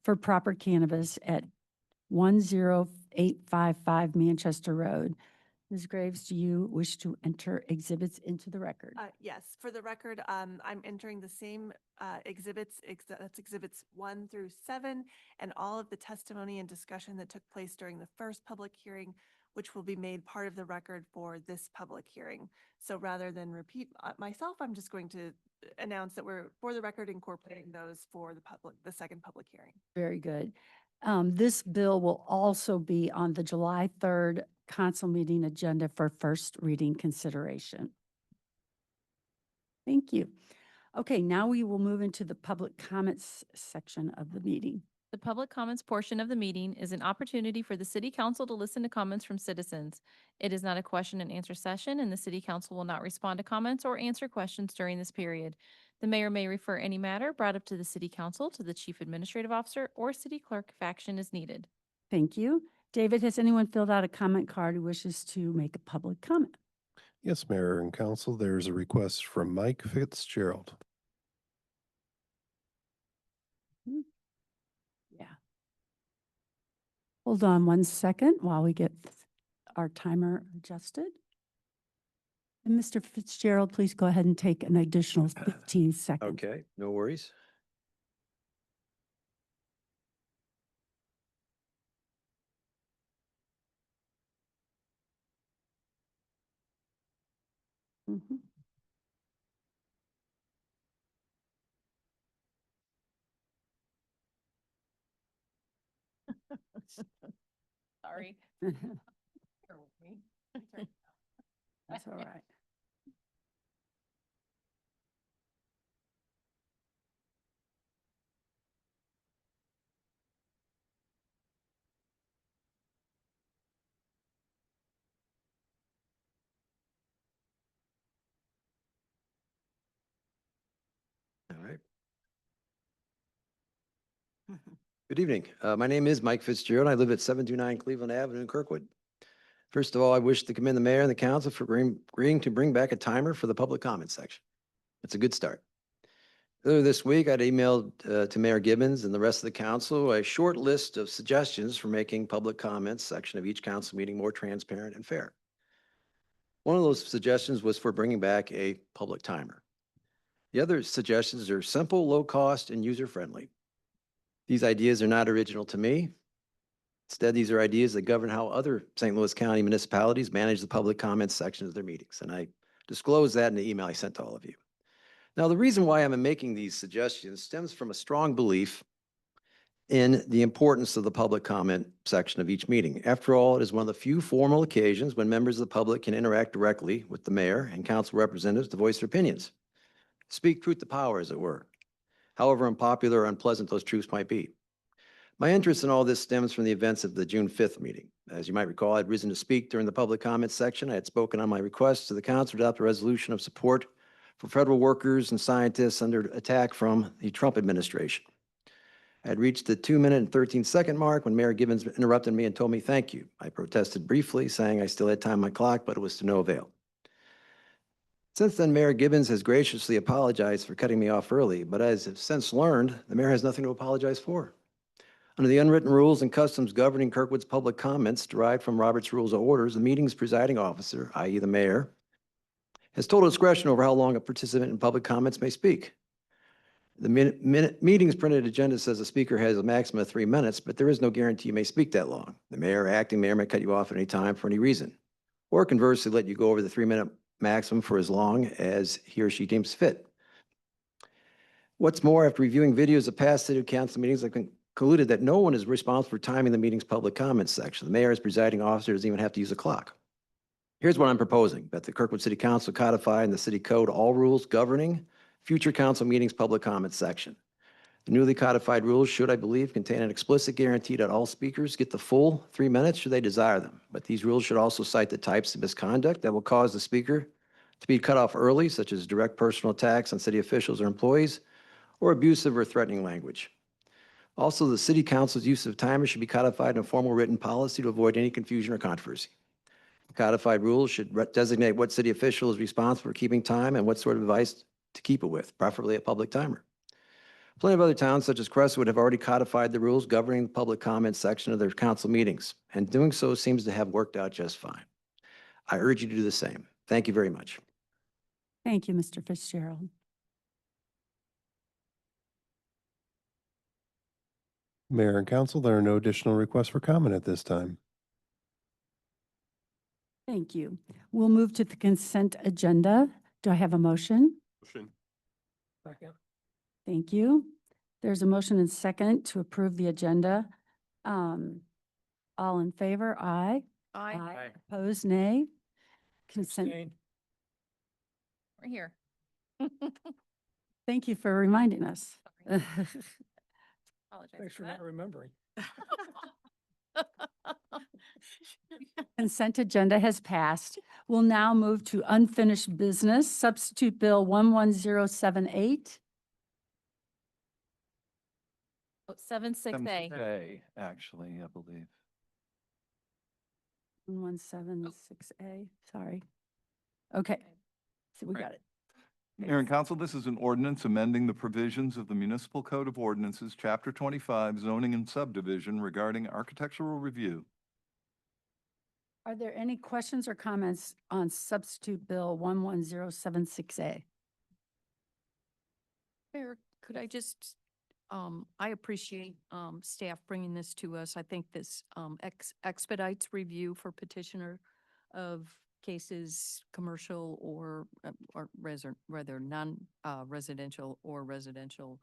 for proper cannabis at 10855 Manchester Road. Ms. Graves, do you wish to enter exhibits into the record? Yes, for the record, I'm entering the same exhibits, that's exhibits 1 through 7, and all of the testimony and discussion that took place during the first public hearing, which will be made part of the record for this public hearing. So rather than repeat myself, I'm just going to announce that we're, for the record, incorporating those for the second public hearing. Very good. This bill will also be on the July 3rd council meeting agenda for first reading consideration. Thank you. Okay, now we will move into the public comments section of the meeting. The public comments portion of the meeting is an opportunity for the city council to listen to comments from citizens. It is not a question and answer session, and the city council will not respond to comments or answer questions during this period. The mayor may refer any matter brought up to the city council to the chief administrative officer or city clerk if action is needed. Thank you. David, has anyone filled out a comment card who wishes to make a public comment? Yes, Mayor and council, there's a request from Mike Fitzgerald. Yeah. Hold on one second while we get our timer adjusted. And Mr. Fitzgerald, please go ahead and take an additional 15 seconds. Okay, no worries. Mhm. Sorry. That's all right. All right. Good evening. My name is Mike Fitzgerald. I live at 729 Cleveland Avenue in Kirkwood. First of all, I wish to commend the mayor and the council for agreeing to bring back a timer for the public comment section. It's a good start. Earlier this week, I'd emailed to Mayor Gibbons and the rest of the council a short list of suggestions for making public comments section of each council meeting more transparent and fair. One of those suggestions was for bringing back a public timer. The other suggestions are simple, low cost, and user-friendly. These ideas are not original to me. Instead, these are ideas that govern how other St. Louis County municipalities manage the public comments sections of their meetings. And I disclosed that in the email I sent to all of you. Now, the reason why I'm making these suggestions stems from a strong belief in the importance of the public comment section of each meeting. After all, it is one of the few formal occasions when members of the public can interact directly with the mayor and council representatives to voice their opinions. Speak truth to power, as it were, however unpopular or unpleasant those truths might be. My interest in all this stems from the events of the June 5th meeting. As you might recall, I'd risen to speak during the public comment section. I had spoken on my request to the council to adopt a resolution of support for federal workers and scientists under attack from the Trump administration. I had reached the 2-minute and 13-second mark when Mayor Gibbons interrupted me and told me thank you. I protested briefly, saying I still had time on my clock, but it was to no avail. Since then, Mayor Gibbons has graciously apologized for cutting me off early, but as I've since learned, the mayor has nothing to apologize for. Under the unwritten rules and customs governing Kirkwood's public comments derived from Robert's Rules of Orders, the meeting's presiding officer, i.e. the mayor, has total discretion over how long a participant in public comments may speak. The meeting's printed agenda says the speaker has a maximum of 3 minutes, but there is no guarantee you may speak that long. The mayor or acting mayor may cut you off at any time for any reason, or conversely, let you go over the 3-minute maximum for as long as he or she deems fit. What's more, after reviewing videos of past city council meetings, I've concluded that no one is responsible for timing the meeting's public comments section. The mayor as presiding officer doesn't even have to use a clock. Here's what I'm proposing, that the Kirkwood City Council codify in the city code all rules governing future council meetings public comments section. The newly codified rules should, I believe, contain an explicit guarantee that all speakers get the full 3 minutes should they desire them. But these rules should also cite the types of misconduct that will cause the speaker to be cut off early, such as direct personal attacks on city officials or employees, or abusive or threatening language. Also, the city council's use of timers should be codified in a formal written policy to avoid any confusion or controversy. Codified rules should designate what city official is responsible for keeping time and what sort of device to keep it with, preferably a public timer. Plenty of other towns, such as Crestwood, have already codified the rules governing the public comment section of their council meetings, and doing so seems to have worked out just fine. I urge you to do the same. Thank you very much. Thank you, Mr. Fitzgerald. Mayor and council, there are no additional requests for comment at this time. Thank you. We'll move to the consent agenda. Do I have a motion? Motion. Second. Thank you. There's a motion and second to approve the agenda. All in favor, aye. Aye. Opposed, nay. Consent. Abstain. We're here. Thank you for reminding us. Apologize Thanks for that. not remembering. Consent agenda has passed. We'll now move to unfinished business, substitute bill 11078. 76A. A, actually, I believe. 1176A, sorry. Okay, so we Right. got it. Mayor and council, this is an ordinance amending the provisions of the Municipal Code of Ordinances, Chapter 25, zoning and subdivision regarding architectural review. Are there any questions or comments on substitute bill 11076A? Mayor, could I just, I appreciate staff bringing this to us. I think this expedites review for petitioner of cases, commercial or rather non-residential or residential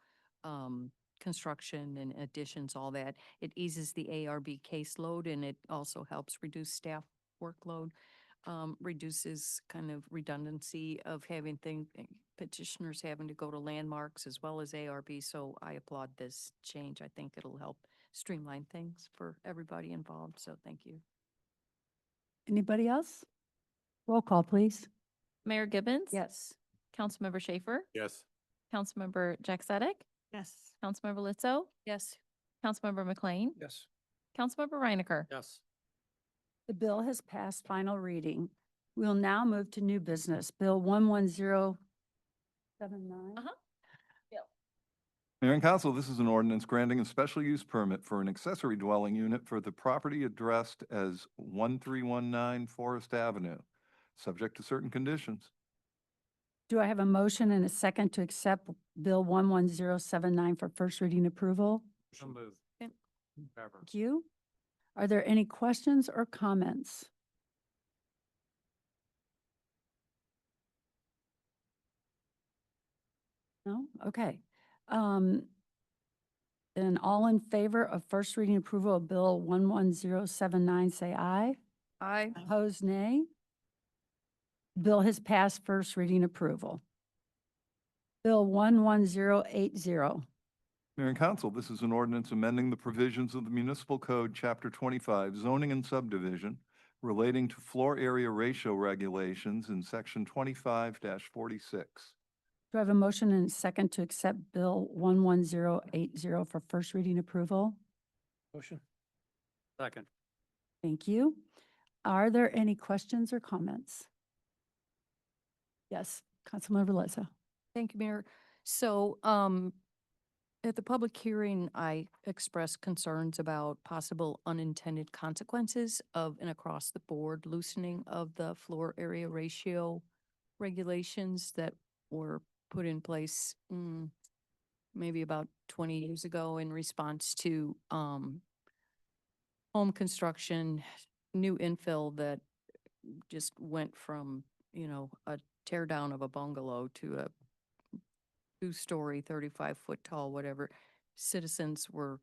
construction and additions, all that. It eases the ARB caseload and it also helps reduce staff workload, reduces kind of redundancy of having petitioners having to go to landmarks as well as ARB. So I applaud this change. I think it'll help streamline things for everybody involved. So thank you. Anybody else? Roll call, please. Mayor Gibbons? Yes. Councilmember Schaefer? Yes. Councilmember Jack Sadek? Yes. Councilmember Lizzo? Yes. Councilmember McLean? Yes. Councilmember Reinecker? Yes. The bill has passed final reading. We'll now move to new business, Bill 11079. Mayor and council, this is an ordinance granting a special use permit for an accessory dwelling unit for the property addressed as 1319 Forest Avenue, subject to certain conditions. Do I have a motion and a second to accept Bill 11079 for first reading approval? So moved. Yep. Whatever. Thank you. Are there any questions or comments? No? Okay. Then all in favor of first reading approval of Bill 11079, say aye. Aye. Opposed, nay. Bill has passed first reading approval. Bill 11080. Mayor and council, this is an ordinance amending the provisions of the Municipal Code, Chapter 25, zoning and subdivision relating to floor area ratio regulations in Section 25-46. Do I have a motion and a second to accept Bill 11080 for first reading approval? Motion. Second. Thank you. Are there any questions or comments? Yes, Councilmember Leza. Thank you, Mayor. So, at the public hearing, I expressed concerns about possible unintended consequences of an across-the-board loosening of the floor area ratio regulations that were put in place, maybe about 20 years ago in response to, home construction, new infill that just went from, a tear down of a bungalow to a two-story, 35-foot tall, whatever. Citizens were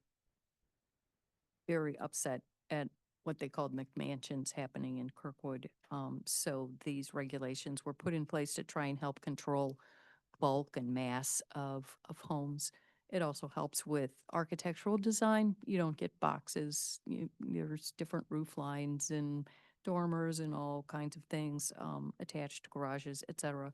very upset at what they called McMansions happening in Kirkwood. So these regulations were put in place to try and help control bulk and mass of homes. It also helps with architectural design. You don't get boxes. There's different roof lines and dormers and all kinds of things, attached garages, et cetera.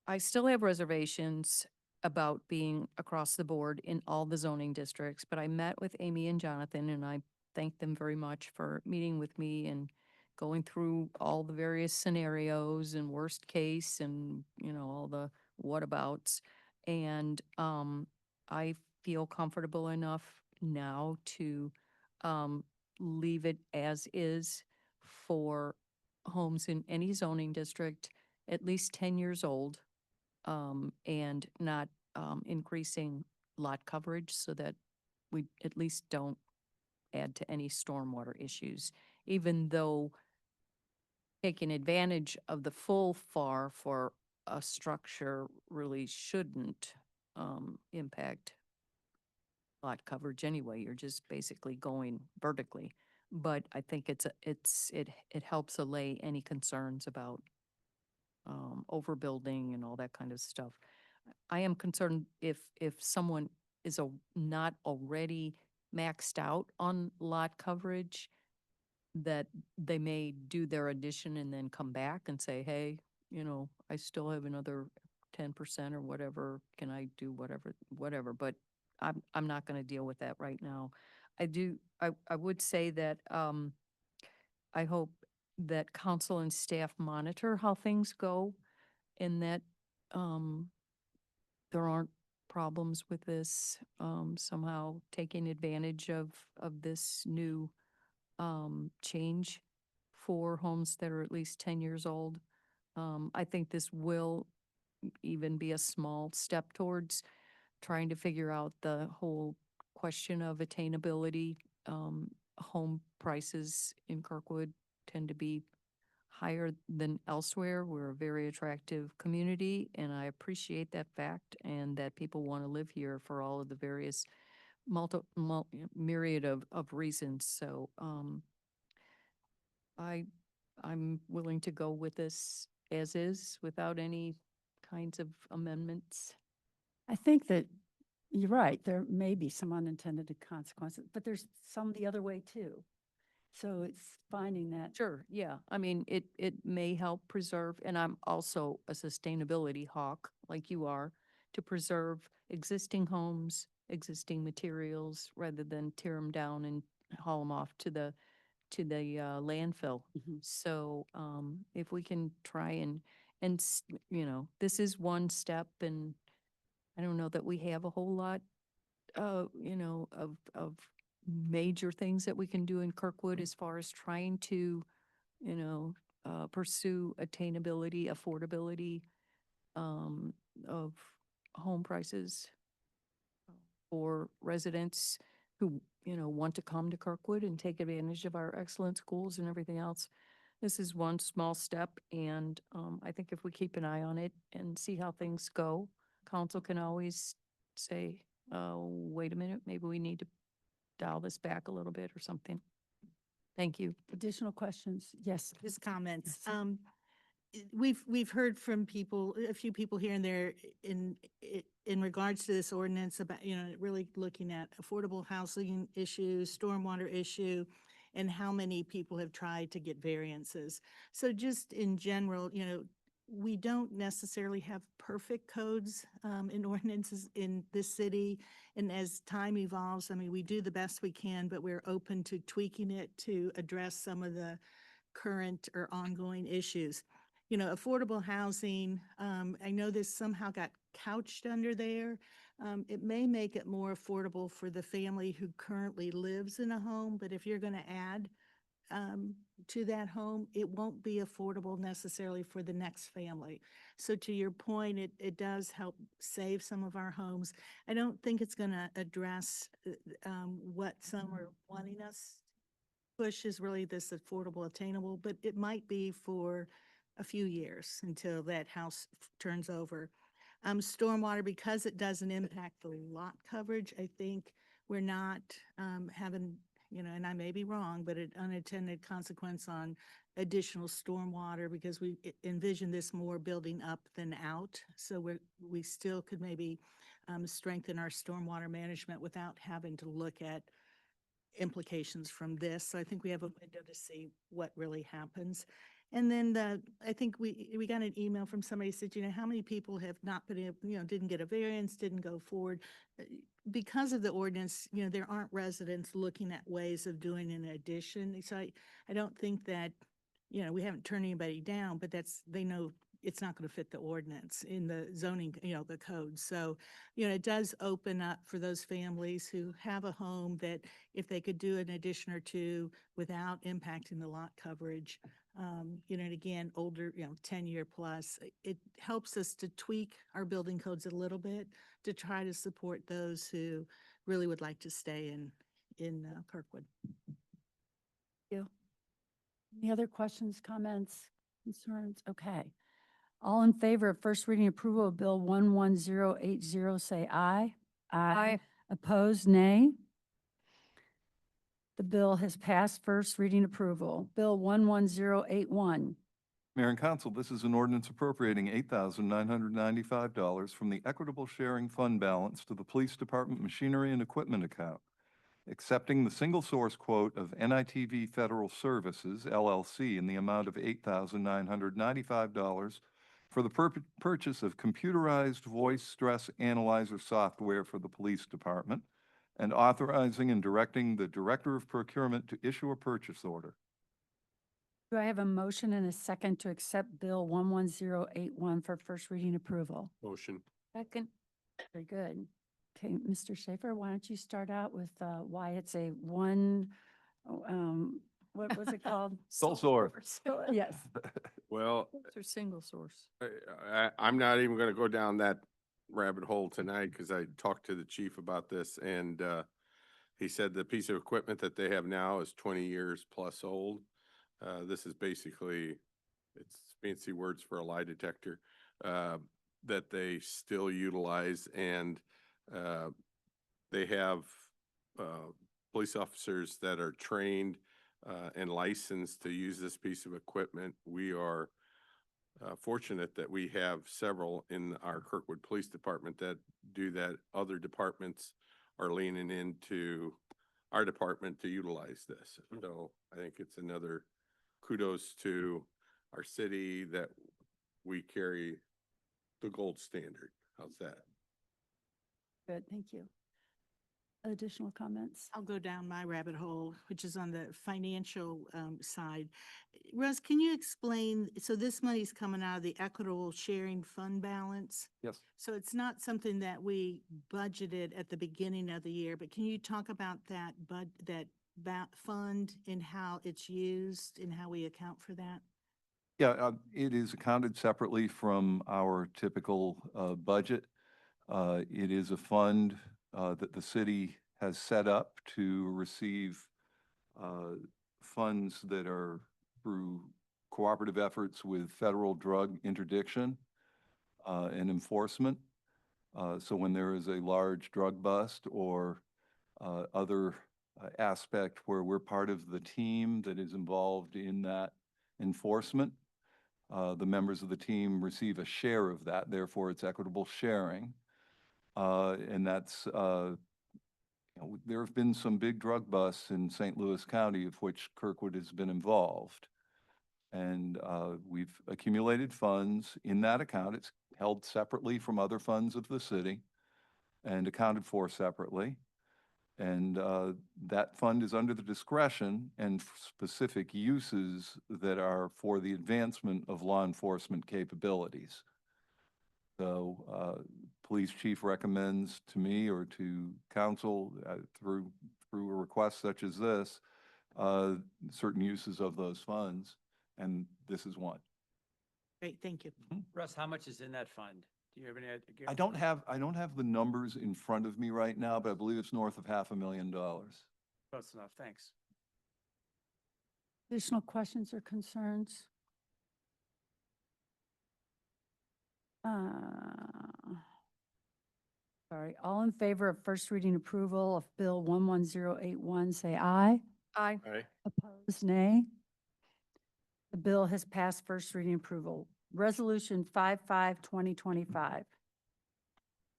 I still have reservations about being across the board in all the zoning districts, but I met with Amy and Jonathan, and I thank them very much for meeting with me and going through all the various scenarios and worst case and, all the whatabouts. And I feel comfortable enough now to leave it as is for homes in any zoning district at least 10 years old, and not increasing lot coverage so that we at least don't add to any stormwater issues, even though taking advantage of the full FAR for a structure really shouldn't impact lot coverage anyway. You're just basically going vertically. But I think it helps allay any concerns about overbuilding and all that kind of stuff. I am concerned if someone is not already maxed out on lot coverage, that they may do their addition and then come back and say, hey, I still have another 10% or whatever. Can I do whatever? But I'm not going to deal with that right now. I would say that I hope that council and staff monitor how things go and that there aren't problems with this, somehow taking advantage of this new change for homes that are at least 10 years old. I think this will even be a small step towards trying to figure out the whole question of attainability. Home prices in Kirkwood tend to be higher than elsewhere. We're a very attractive community, and I appreciate that fact and that people want to live here for all of the various myriad of reasons. So I'm willing to go with this as is without any kinds of amendments. I think that you're right. There may be some unintended consequences, but there's some the other way too. So it's finding that. Sure, yeah. I mean, it may help preserve, and I'm also a sustainability hawk like you are, to preserve existing homes, existing materials, rather than tear them down and haul them off to the landfill. So if we can try and this is one step, and I don't know that we have a whole lot, of major things that we can do in Kirkwood as far as trying to, pursue attainability, affordability of home prices for residents who, want to come to Kirkwood and take advantage of our excellent schools and everything else. This is one small step, and I think if we keep an eye on it and see how things go, council can always say, wait a minute, maybe we need to dial this back a little bit or something. Thank you. Additional questions? Yes. Just comments. Yes. We've heard from people, a few people here and there in regards to this ordinance about, really looking at affordable housing issues, stormwater issue, and how many people have tried to get variances. So just in general, we don't necessarily have perfect codes and ordinances in this city. And as time evolves, I mean, we do the best we can, but we're open to tweaking it to address some of the current or ongoing issues. You know, affordable housing, I know this somehow got couched under there. It may make it more affordable for the family who currently lives in a home, but if you're going to add to that home, it won't be affordable necessarily for the next family. So to your point, it does help save some of our homes. I don't think it's going to address what some are wanting us to push is really this affordable, attainable, but it might be for a few years until that house turns over. Stormwater, because it doesn't impact the lot coverage, I think we're not having, you know, and I may be wrong, but an unintended consequence on additional stormwater because we envision this more building up than out. So we still could maybe strengthen our stormwater management without having to look at implications from this. So I think we have a window to see what really happens. And then I think we got an email from somebody who said, you know, how many people have not been able, you know, didn't get a variance, didn't go forward. Because of the ordinance, you know, there aren't residents looking at ways of doing an addition. So I don't think that, you know, we haven't turned anybody down, but they know it's not going to fit the ordinance in the zoning, you know, the code. So, you know, it does open up for those families who have a home that if they could do an addition or two without impacting the lot coverage, you know, and again, older, you know, 10-year plus, it helps us to tweak our building codes a little bit to try to support those who really would like to stay in Kirkwood. Thank you. Any other questions, comments, concerns? Okay. All in favor of first reading approval of Bill 11080, say aye. Aye. Opposed, nay. The bill has passed first reading approval. Bill 11081. Mayor and Council, this is an ordinance appropriating $8,995 from the Equitable Sharing Fund balance to the Police Department Machinery and Equipment account, accepting the single source quote of NITV Federal Services, LLC, in the amount of $8,995 for the purchase of computerized voice stress analyzer software for the Police Department, and authorizing and directing the Director of Procurement to issue a purchase order. Do I have a motion and a second to accept Bill 11081 for first reading approval? Motion. Second. Very good. Okay, Mr. Schaefer, why don't you start out with why it's a one, what was it called? Sole source. Yes. Well, Or single source. I'm not even going to go down that rabbit hole tonight because I talked to the chief about this and he said the piece of equipment that they have now is 20 years plus old. This is basically, it's fancy words for a lie detector that they still utilize, and they have police officers that are trained and licensed to use this piece of equipment. We are fortunate that we have several in our Kirkwood Police Department that do that. Other departments are leaning into our department to utilize this. So I think it's another kudos to our city that we carry the gold standard. How's that? Good, thank you. Additional comments? I'll go down my rabbit hole, which is on the financial side. Russ, can you explain, so this money's coming out of the Equitable Sharing Fund balance? Yes. So it's not something that we budgeted at the beginning of the year, but can you talk about that fund and how it's used and how we account for that? Yeah, it is accounted separately from our typical budget. It is a fund that the city has set up to receive funds that are through cooperative efforts with federal drug interdiction and enforcement. So when there is a large drug bust or other aspect where we're part of the team that is involved in that enforcement, the members of the team receive a share of that. Therefore, it's equitable sharing. And that's, there have been some big drug busts in St. Louis County, of which Kirkwood has been involved. And we've accumulated funds in that account. It's held separately from other funds of the city and accounted for separately. And that fund is under the discretion and specific uses that are for the advancement of law enforcement capabilities. So police chief recommends to me or to council through a request such as this, certain uses of those funds, and this is one. Great, thank you. Russ, how much is in that fund? Do you have any idea? I don't have the numbers in front of me right now, but I believe it's north of $500,000. Close enough, thanks. Additional questions or concerns? Sorry, all in favor of first reading approval of Bill 11081, say aye. Aye. Aye. Opposed, nay. The bill has passed first reading approval. Resolution 55-2025.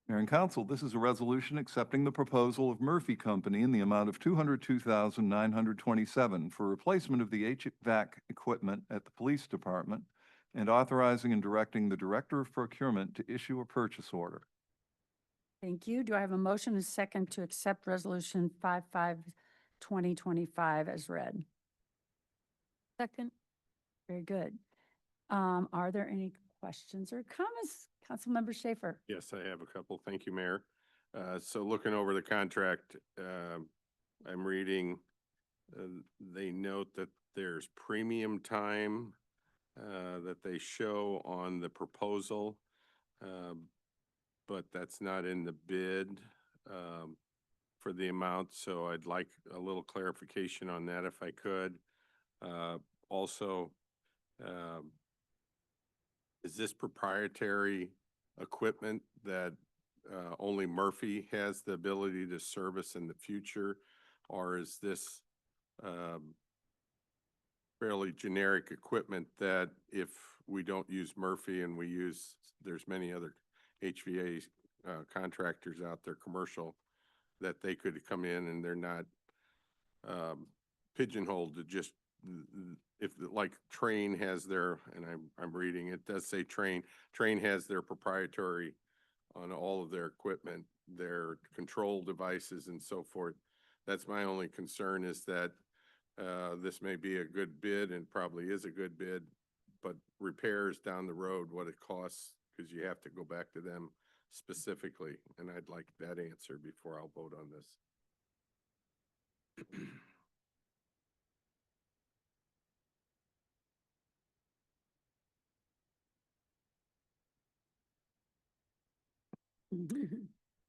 Mayor and council, this is a resolution accepting the proposal of Murphy Company in the amount of $202,927 for replacement of the HVAC equipment at the police department and authorizing and directing the Director of Procurement to issue a purchase order. Thank you. Do I have a motion and a second to accept Resolution 55-2025 as read? Second. Very good. Are there any questions or comments? Councilmember Schaefer? Yes, I have a couple. Thank you, Mayor. So looking over the contract, I'm reading, they note that there's premium time that they show on the proposal, but that's not in the bid for the amount. So I'd like a little clarification on that if I could. Also, is this proprietary equipment that only Murphy has the ability to service in the future? Or is this fairly generic equipment that if we don't use Murphy and we use, there's many other HVA contractors out there, commercial, that they could come in and they're not pigeonholed to just, if like Train has their, and I'm reading, it does say Train has their proprietary on all of their equipment, their control devices and so forth. That's my only concern, is that this may be a good bid and probably is a good bid, but repairs down the road, what it costs, because you have to go back to them specifically. And I'd like that answer before I'll vote on this.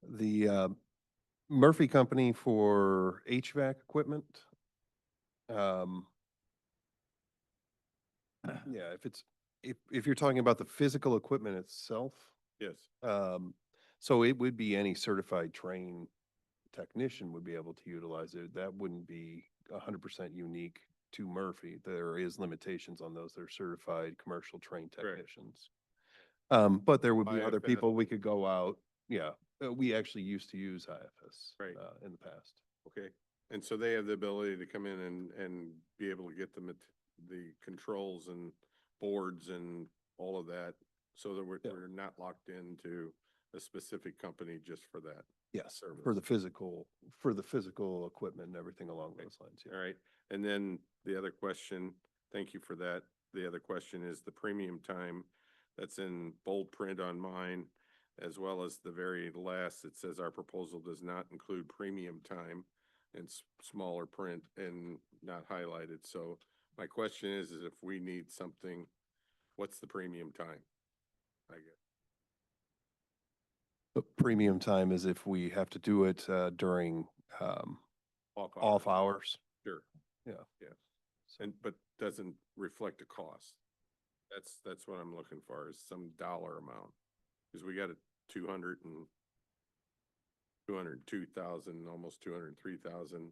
The Murphy Company for HVAC equipment. Yeah, if you're talking about the physical equipment itself, Yes. so it would be any certified trained technician would be able to utilize it. That wouldn't be 100% unique to Murphy. There is limitations on those. They're certified commercial trained Correct. technicians. But there would be other IFS. people we could go out. Yeah, we actually used to use IFS Right. In the past. Okay. And so they have the ability to come in and be able to get the controls and boards and all of that, so that Yeah. we're not locked into a specific company just for that. Yes, service. for the physical equipment and everything along those lines. Yeah. All right. And then the other question, thank you for that. The other question is the premium time that's in bold print on mine, as well as the very last, it says our proposal does not include premium time in smaller print and not highlighted. So my question is if we need something, what's the premium time? I guess. The premium time is if we have to do it during off hours. Sure. Yeah. Yeah. And, but doesn't reflect a cost. That's what I'm looking for, is some dollar amount. Because we got a 202,000, almost 203,000.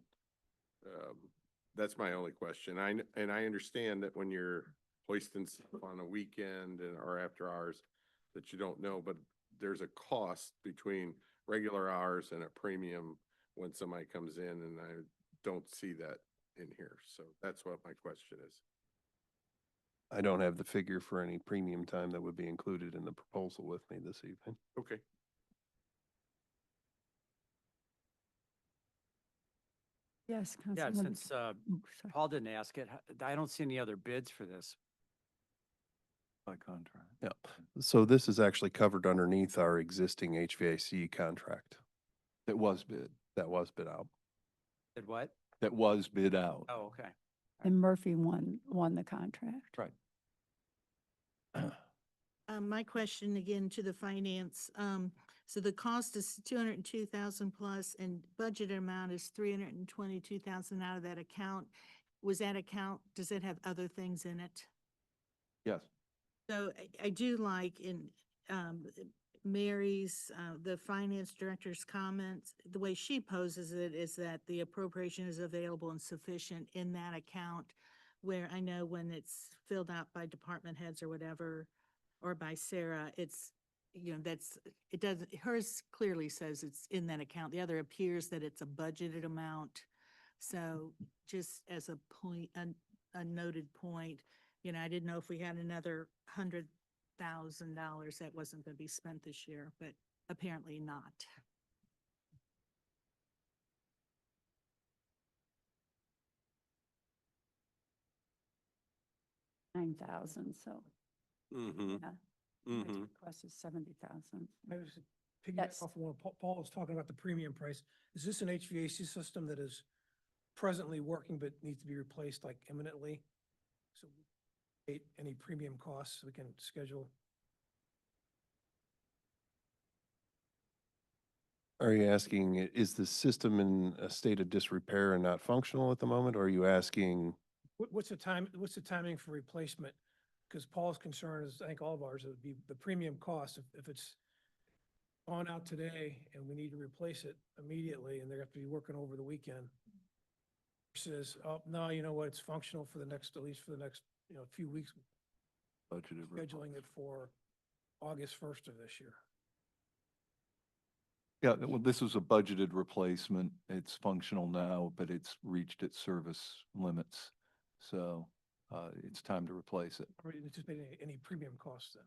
That's my only question. I understand that when you're hoisting stuff on a weekend and or after hours that you don't know, but there's a cost between regular hours and a premium when somebody comes in, and I don't see that in here. So that's what my question is. I don't have the figure for any premium time that would be included in the proposal with me this evening. Okay. Yes, Yeah, Councilmember. since Sorry. Paul didn't ask it, I don't see any other bids for this. By contract. Yeah. So this is actually covered underneath our existing HVAC contract That was bid, that was bid out. Did what? that was bid out. Oh, okay. And Murphy won the contract. Right. My question again to the finance, so the cost is 202,000 plus and budget amount is 322,000 out of that account. Was that account, does it have other things in it? Yes. So I do like in Mary's, the finance director's comments, the way she poses it is that the appropriation is available and sufficient in that account, where I know when it's filled out by department heads or whatever, or by Sarah, it's, it doesn't, hers clearly says it's in that account. The other appears that it's a budgeted amount. So just as a point, a noted point, I didn't know if we had another $100,000 that wasn't going to be spent this year, but apparently not. $9,000, so, Mm-hmm. yeah. Budget Mm-hmm. request is 70,000. Maybe just piggyback Yes. off of what Paul was talking about, the premium price. Is this an HVAC system that is presently working but needs to be replaced like imminently? So any premium costs we can schedule? Are you asking, is the system in a state of disrepair and not functional at the moment? Or are you asking, What's the timing for replacement? Because Paul's concern is, I think all of ours, it would be the premium cost. If it's gone out today and we need to replace it immediately and they have to be working over the weekend versus, oh, no, you know what, it's functional for the next, at least for the next, few weeks, Budgeted. scheduling it for August 1st of this year. Yeah, well, this was a budgeted replacement. It's functional now, but it's reached its service limits. So it's time to replace it. Are we anticipating any premium costs then?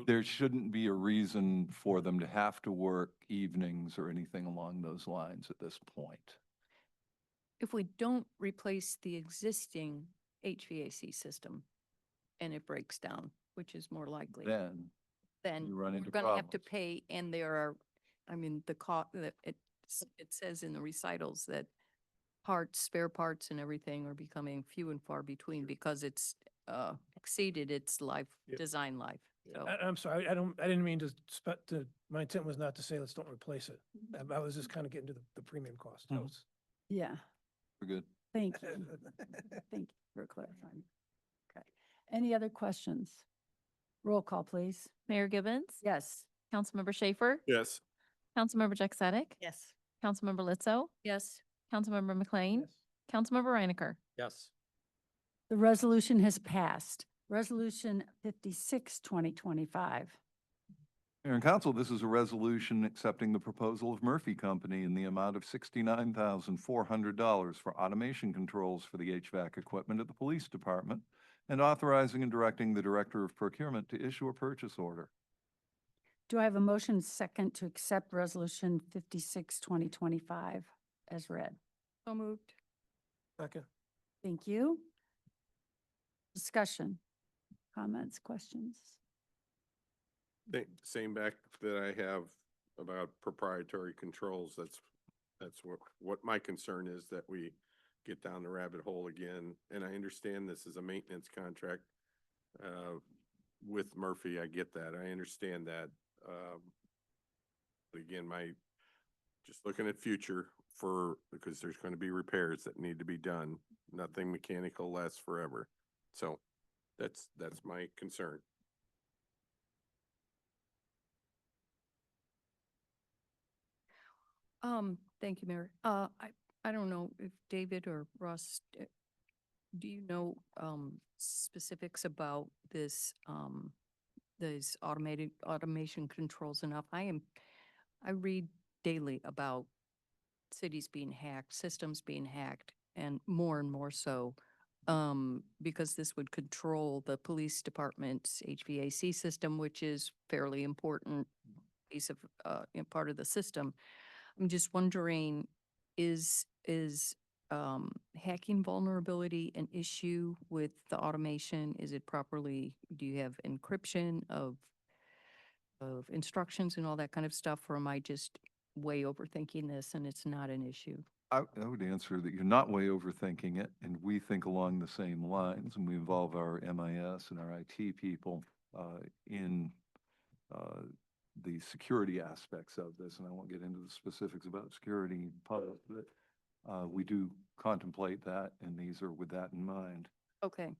There shouldn't be a reason for them to have to work evenings or anything along those lines at this point. If we don't replace the existing HVAC system and it breaks down, which is more likely, Then then you we're run into gonna have to problems. pay, and there are, the cost, that it says in the recitals that spare parts and everything are becoming few and far between because it's exceeded its design life. So, I'm sorry, I didn't mean my intent was not to say let's don't replace it. I was just kind of getting to the premium cost. That Mhm. was- Yeah, We're good. thank you. Thank you for clarifying. Okay. Any other questions? Roll call, please. Mayor Gibbons? Yes. Councilmember Schaefer? Yes. Councilmember Jack Sadek? Yes. Councilmember Lizzo? yes, Councilmember McLean? Councilmember Reinecker? Yes. The resolution has passed. Resolution 56, 2025. Mayor and Council, this is a resolution accepting the proposal of Murphy Company in the amount of $69,400 for automation controls for the HVAC equipment at the Police Department and authorizing and directing the Director of Procurement to issue a purchase order. Do I have a motion second to accept Resolution 56, 2025 as read? so moved. Second. Thank you. Discussion, comments, questions? Same back that I have about proprietary controls. That's what my concern is, that we get down the rabbit hole again. And I understand this is a maintenance contract with Murphy. I get that. I understand that. But again, just looking at future because there's going to be repairs that need to be done. Nothing mechanical lasts forever. So that's my concern. Thank you, Mayor. I don't know if David or Russ, do you know, specifics about this, these automation controls enough? I read daily about cities being hacked, systems being hacked, and more so, because this would control the police department's HVAC system, which is fairly important piece of, part of the system. I'm just wondering is hacking vulnerability an issue with the automation? Is it properly, do you have encryption of instructions and all that kind of stuff, or am I just way overthinking this and it's not an issue? I would answer that you're not way overthinking it, and we think along the same lines, and we involve our MIS and our IT people in the security aspects of this, and I won't get into the specifics about security in public, but we do contemplate that, and these are with that in mind. Okay,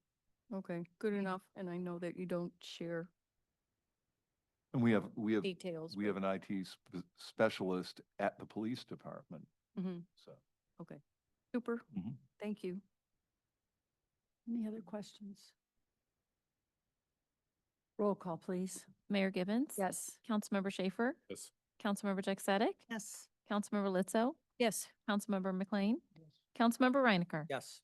okay, good enough. And I know that you don't share And we have details. we have an IT specialist at the police department, Mm-hmm, so. okay, super, Mhm. thank you. Any other questions? Roll call, please. Mayor Gibbons? Yes. Councilmember Schaefer? Yes. Councilmember Jack Sadek? Yes. Councilmember Lizzo? Yes, Councilmember McLean? Councilmember Reinecker? Yes.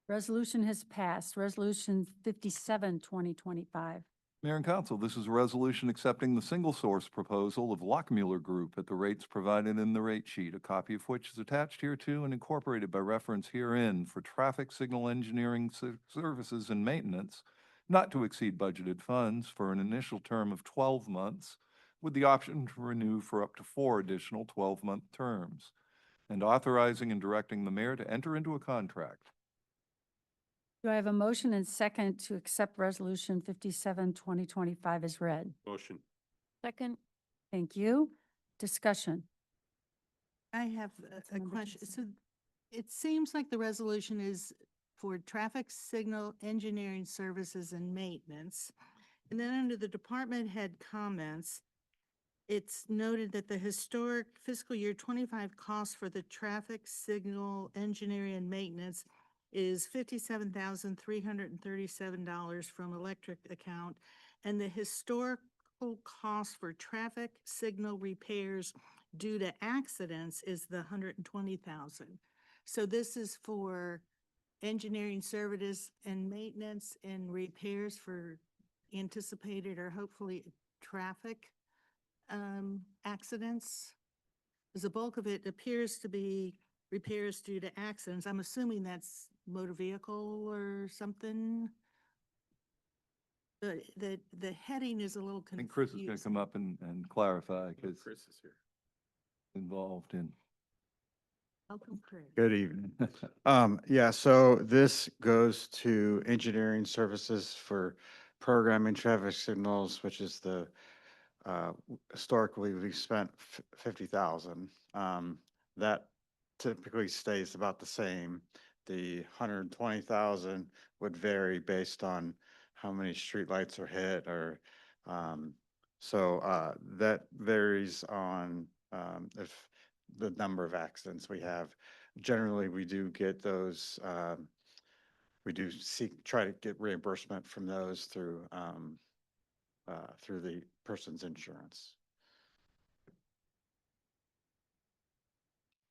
Resolution has passed. Resolution 57, 2025. Mayor and Council, this is a resolution accepting the single source proposal of Lockmuller Group at the rates provided in the rate sheet, a copy of which is attached hereto and incorporated by reference herein for traffic signal engineering services and maintenance, not to exceed budgeted funds for an initial term of 12 months, with the option to renew for up to 4 additional 12-month terms, and authorizing and directing the mayor to enter into a contract. Do I have a motion and second to accept Resolution 57, 2025 as read? Motion. second, Thank you. Discussion. I have a Councilmember question. Jackson. So it seems like the resolution is for traffic signal engineering services and maintenance. And then under the department head comments, it's noted that the historic fiscal year 25 cost for the traffic signal engineering and maintenance is $57,337 from electric account, and the historical cost for traffic signal repairs due to accidents is the $120,000. So this is for engineering services and maintenance and repairs for anticipated or hopefully traffic accidents. As a bulk of it appears to be repairs due to accidents. I'm assuming that's motor vehicle or something. The heading is a little I think confusing. Chris is going to come up and clarify, because Chris is here. involved in. Welcome, Chris. Good evening. Yeah, so this goes to engineering services for programming traffic signals, which is the, historically, we've spent 50,000. That typically stays about the same. The 120,000 would vary based on how many streetlights are hit or, so that varies on, if the number of accidents we have. Generally, we do get those, we do try to get reimbursement from those through the person's insurance.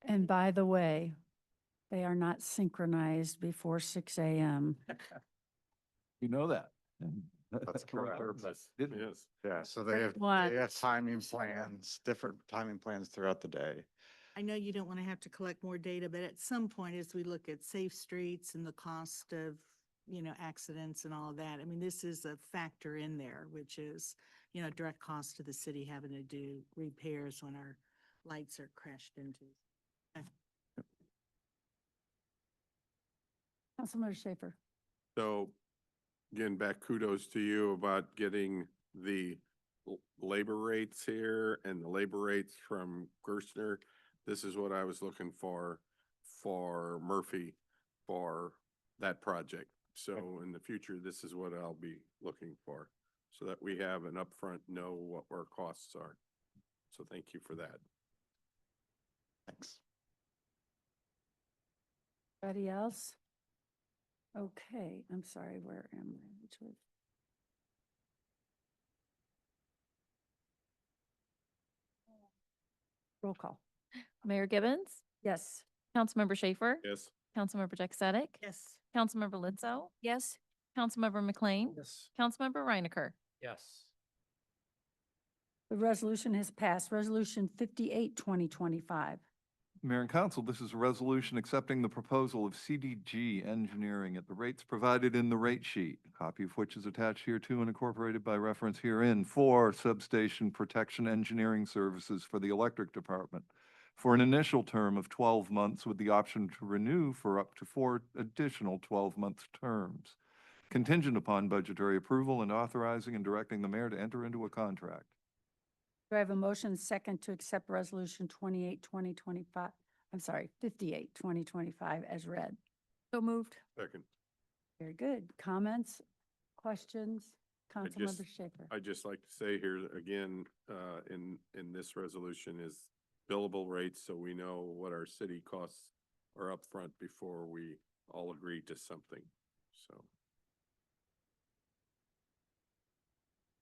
And by the way, they are not synchronized before 6 a.m. You know that. That's On correct. purpose, didn't you? Yes. Yeah, so One. they have timing plans, different timing plans throughout the day. I know you don't want to have to collect more data, but at some point, as we look at safe streets and the cost of, accidents and all of that, I mean, this is a factor in there, which is, direct cost to the city having to do repairs when our lights are crashed into. Okay. Councilmember Schaefer. So again, back kudos to you about getting the labor rates here and the labor rates from Gerstner. This is what I was looking for Murphy for that project. So in the future, this is what I'll be looking for, so that we have an upfront know what our costs are. So thank you for that. Thanks. Anybody else? Okay, I'm sorry, where am I? Which was? Roll call. Mayor Gibbons? Yes. Councilmember Schaefer? Yes. Councilmember Jack Sadek? Yes. Councilmember Lizzo? yes, Councilmember McLean? Yes. Councilmember Reinecker? Yes. The resolution has passed. Resolution 58, 2025. Mayor and Council, this is a resolution accepting the proposal of CDG Engineering at the rates provided in the rate sheet, a copy of which is attached here to and incorporated by reference herein for substation protection engineering services for the electric department for an initial term of 12 months with the option to renew for up to 4 additional 12-month terms, contingent upon budgetary approval and authorizing and directing the mayor to enter into a contract. Do I have a motion second to accept Resolution 28, 2025, I'm sorry, 58, 2025 as read? So moved. Second. Very good. Comments, questions? Councilmember just- Schaefer. I'd just like to say here again, in this resolution is billable rates, so we know what our city costs are upfront before we all agree to something, so.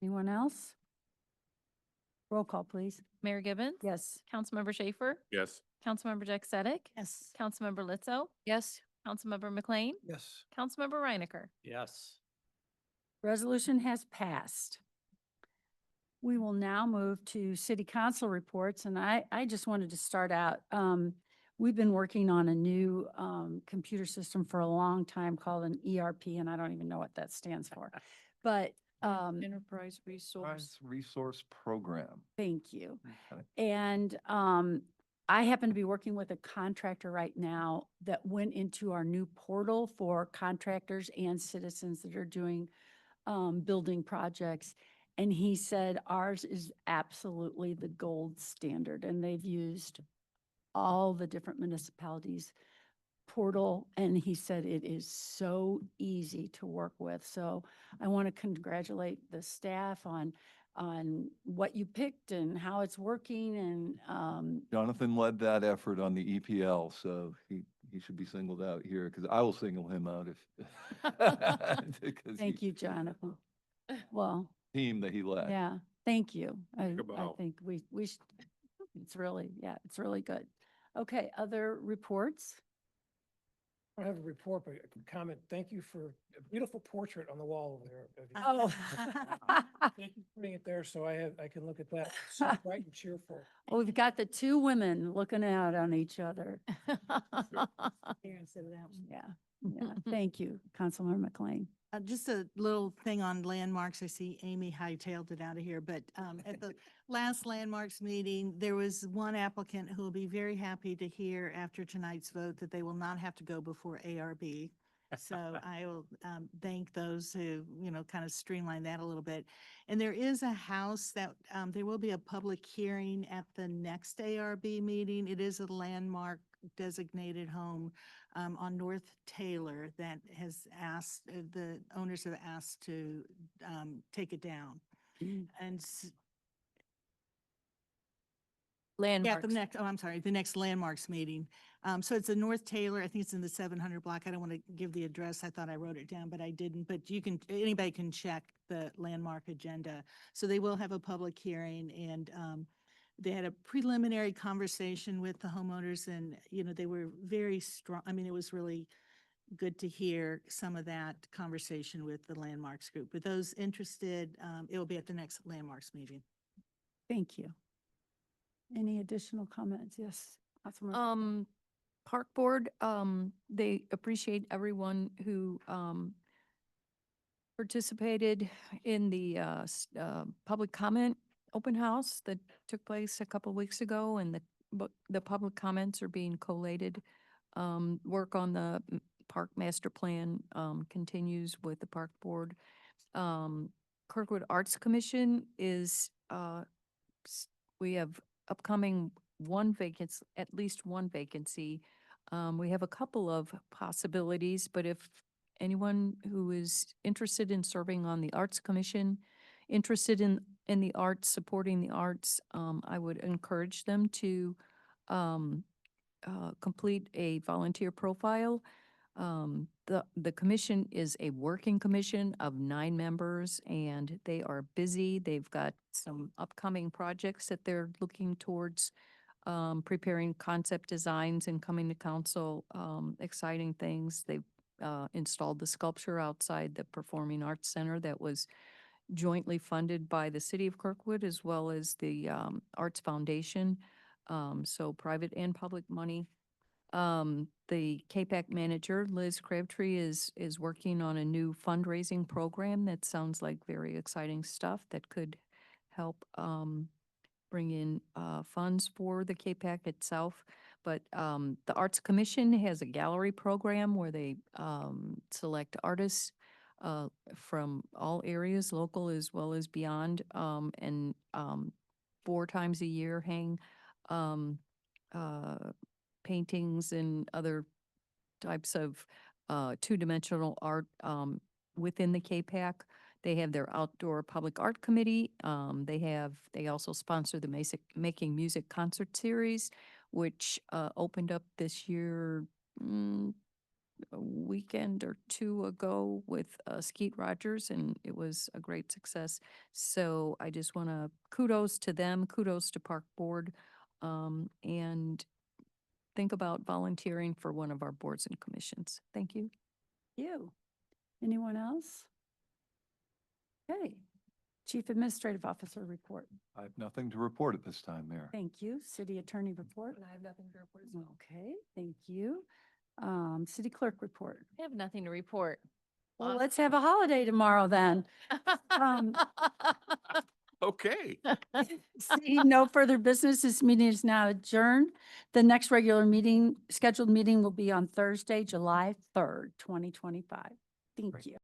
Anyone else? Roll call, please. Mayor Gibbons? Yes. Councilmember Schaefer? Yes. Councilmember Jack Sadek? Yes. Councilmember Lizzo? Yes. Councilmember McLean? Yes. Councilmember Reinecker? Yes. Resolution has passed. We will now move to city council reports, and I just wanted to start out. We've been working on a new computer system for a long time called an ERP, and I don't even know what that stands for. But Enterprise resource. Resource Program. thank you. Okay. And I happen to be working with a contractor right now that went into our new portal for contractors and citizens that are doing building projects. And he said ours is absolutely the gold standard, and they've used all the different municipalities' portal, and he said it is so easy to work with. So I want to congratulate the staff on what you picked and how it's working, and Jonathan led that effort on the EPL, so he should be singled out here because I will single him out if because thank you, Jonathan. Well, team that he led. yeah, thank you. I bow. think we should, it's really good. Okay, other reports? I don't have a report, but a comment. Thank you for a beautiful portrait on the wall over there. of you. Oh. Thank you for putting it there so I can look at that. It's so bright and cheerful. Well, we've got the two women looking out on each other. Here instead of that one. Yeah, yeah. Thank you, Councilmember McLean. Just a little thing on landmarks. I see Amy hightailed it out of here, but at the last landmarks meeting, there was one applicant who will be very happy to hear after tonight's vote that they will not have to go before ARB. So I will thank those who, kind of streamline that a little bit. And there is a house that there will be a public hearing at the next ARB meeting. It is a landmark designated home on North Taylor that has asked, the owners have asked to take it down. And yeah, Landmarks. the next landmarks meeting. So it's a North Taylor, I think it's in the 700 block. I don't want to give the address. I thought I wrote it down, but I didn't. But anybody can check the landmark agenda. So they will have a public hearing, and they had a preliminary conversation with the homeowners, and, they were very strong. I mean, it was really good to hear some of that conversation with the landmarks group. But those interested, it will be at the next landmarks meeting. Thank you. Any additional comments? Yes. Councilmember. Park Board, they appreciate everyone who participated in the public comment open house that took place a couple weeks ago, and the public comments are being collated. Work on the park master plan continues with the Park Board. Kirkwood Arts Commission is, we have upcoming at least one vacancy. We have a couple of possibilities, but if anyone who is interested in serving on the Arts Commission, interested in the arts, supporting the arts, I would encourage them to complete a volunteer profile. The commission is a working commission of 9 members, and they are busy. They've got some upcoming projects that they're looking towards, preparing concept designs and coming to council, exciting things. They've installed the sculpture outside the Performing Arts Center that was jointly funded by the city of Kirkwood as well as the Arts Foundation. So private and public money. The KPAC manager, Liz Crabtree, is working on a new fundraising program that sounds like very exciting stuff that could help, bring in, funds for the KPAC itself. But, the Arts Commission has a gallery program where they, select artists, from all areas, local as well as beyond, and, 4 times a year hang, um, paintings and other types of two-dimensional art within the KPAC. They have their outdoor public art committee. They also sponsor the Making Music concert series, which opened up this year, a weekend or two ago with Skeet Rogers, and it was a great success. So I just want to kudos to them, kudos to Park Board, and think about volunteering for one of our boards and commissions. Thank you. You. Anyone else? Okay. Chief Administrative Officer report. I have nothing to report at this time, Mayor. Thank you. City Attorney report. I have nothing to report as well. Okay, thank you. City Clerk report. I have nothing to report. Well, let's have a holiday tomorrow then. Um, Okay. Seeing no further business, this meeting is now adjourned. The next regular meeting, scheduled meeting will be on Thursday, July 3rd, 2025. Thank Great. you.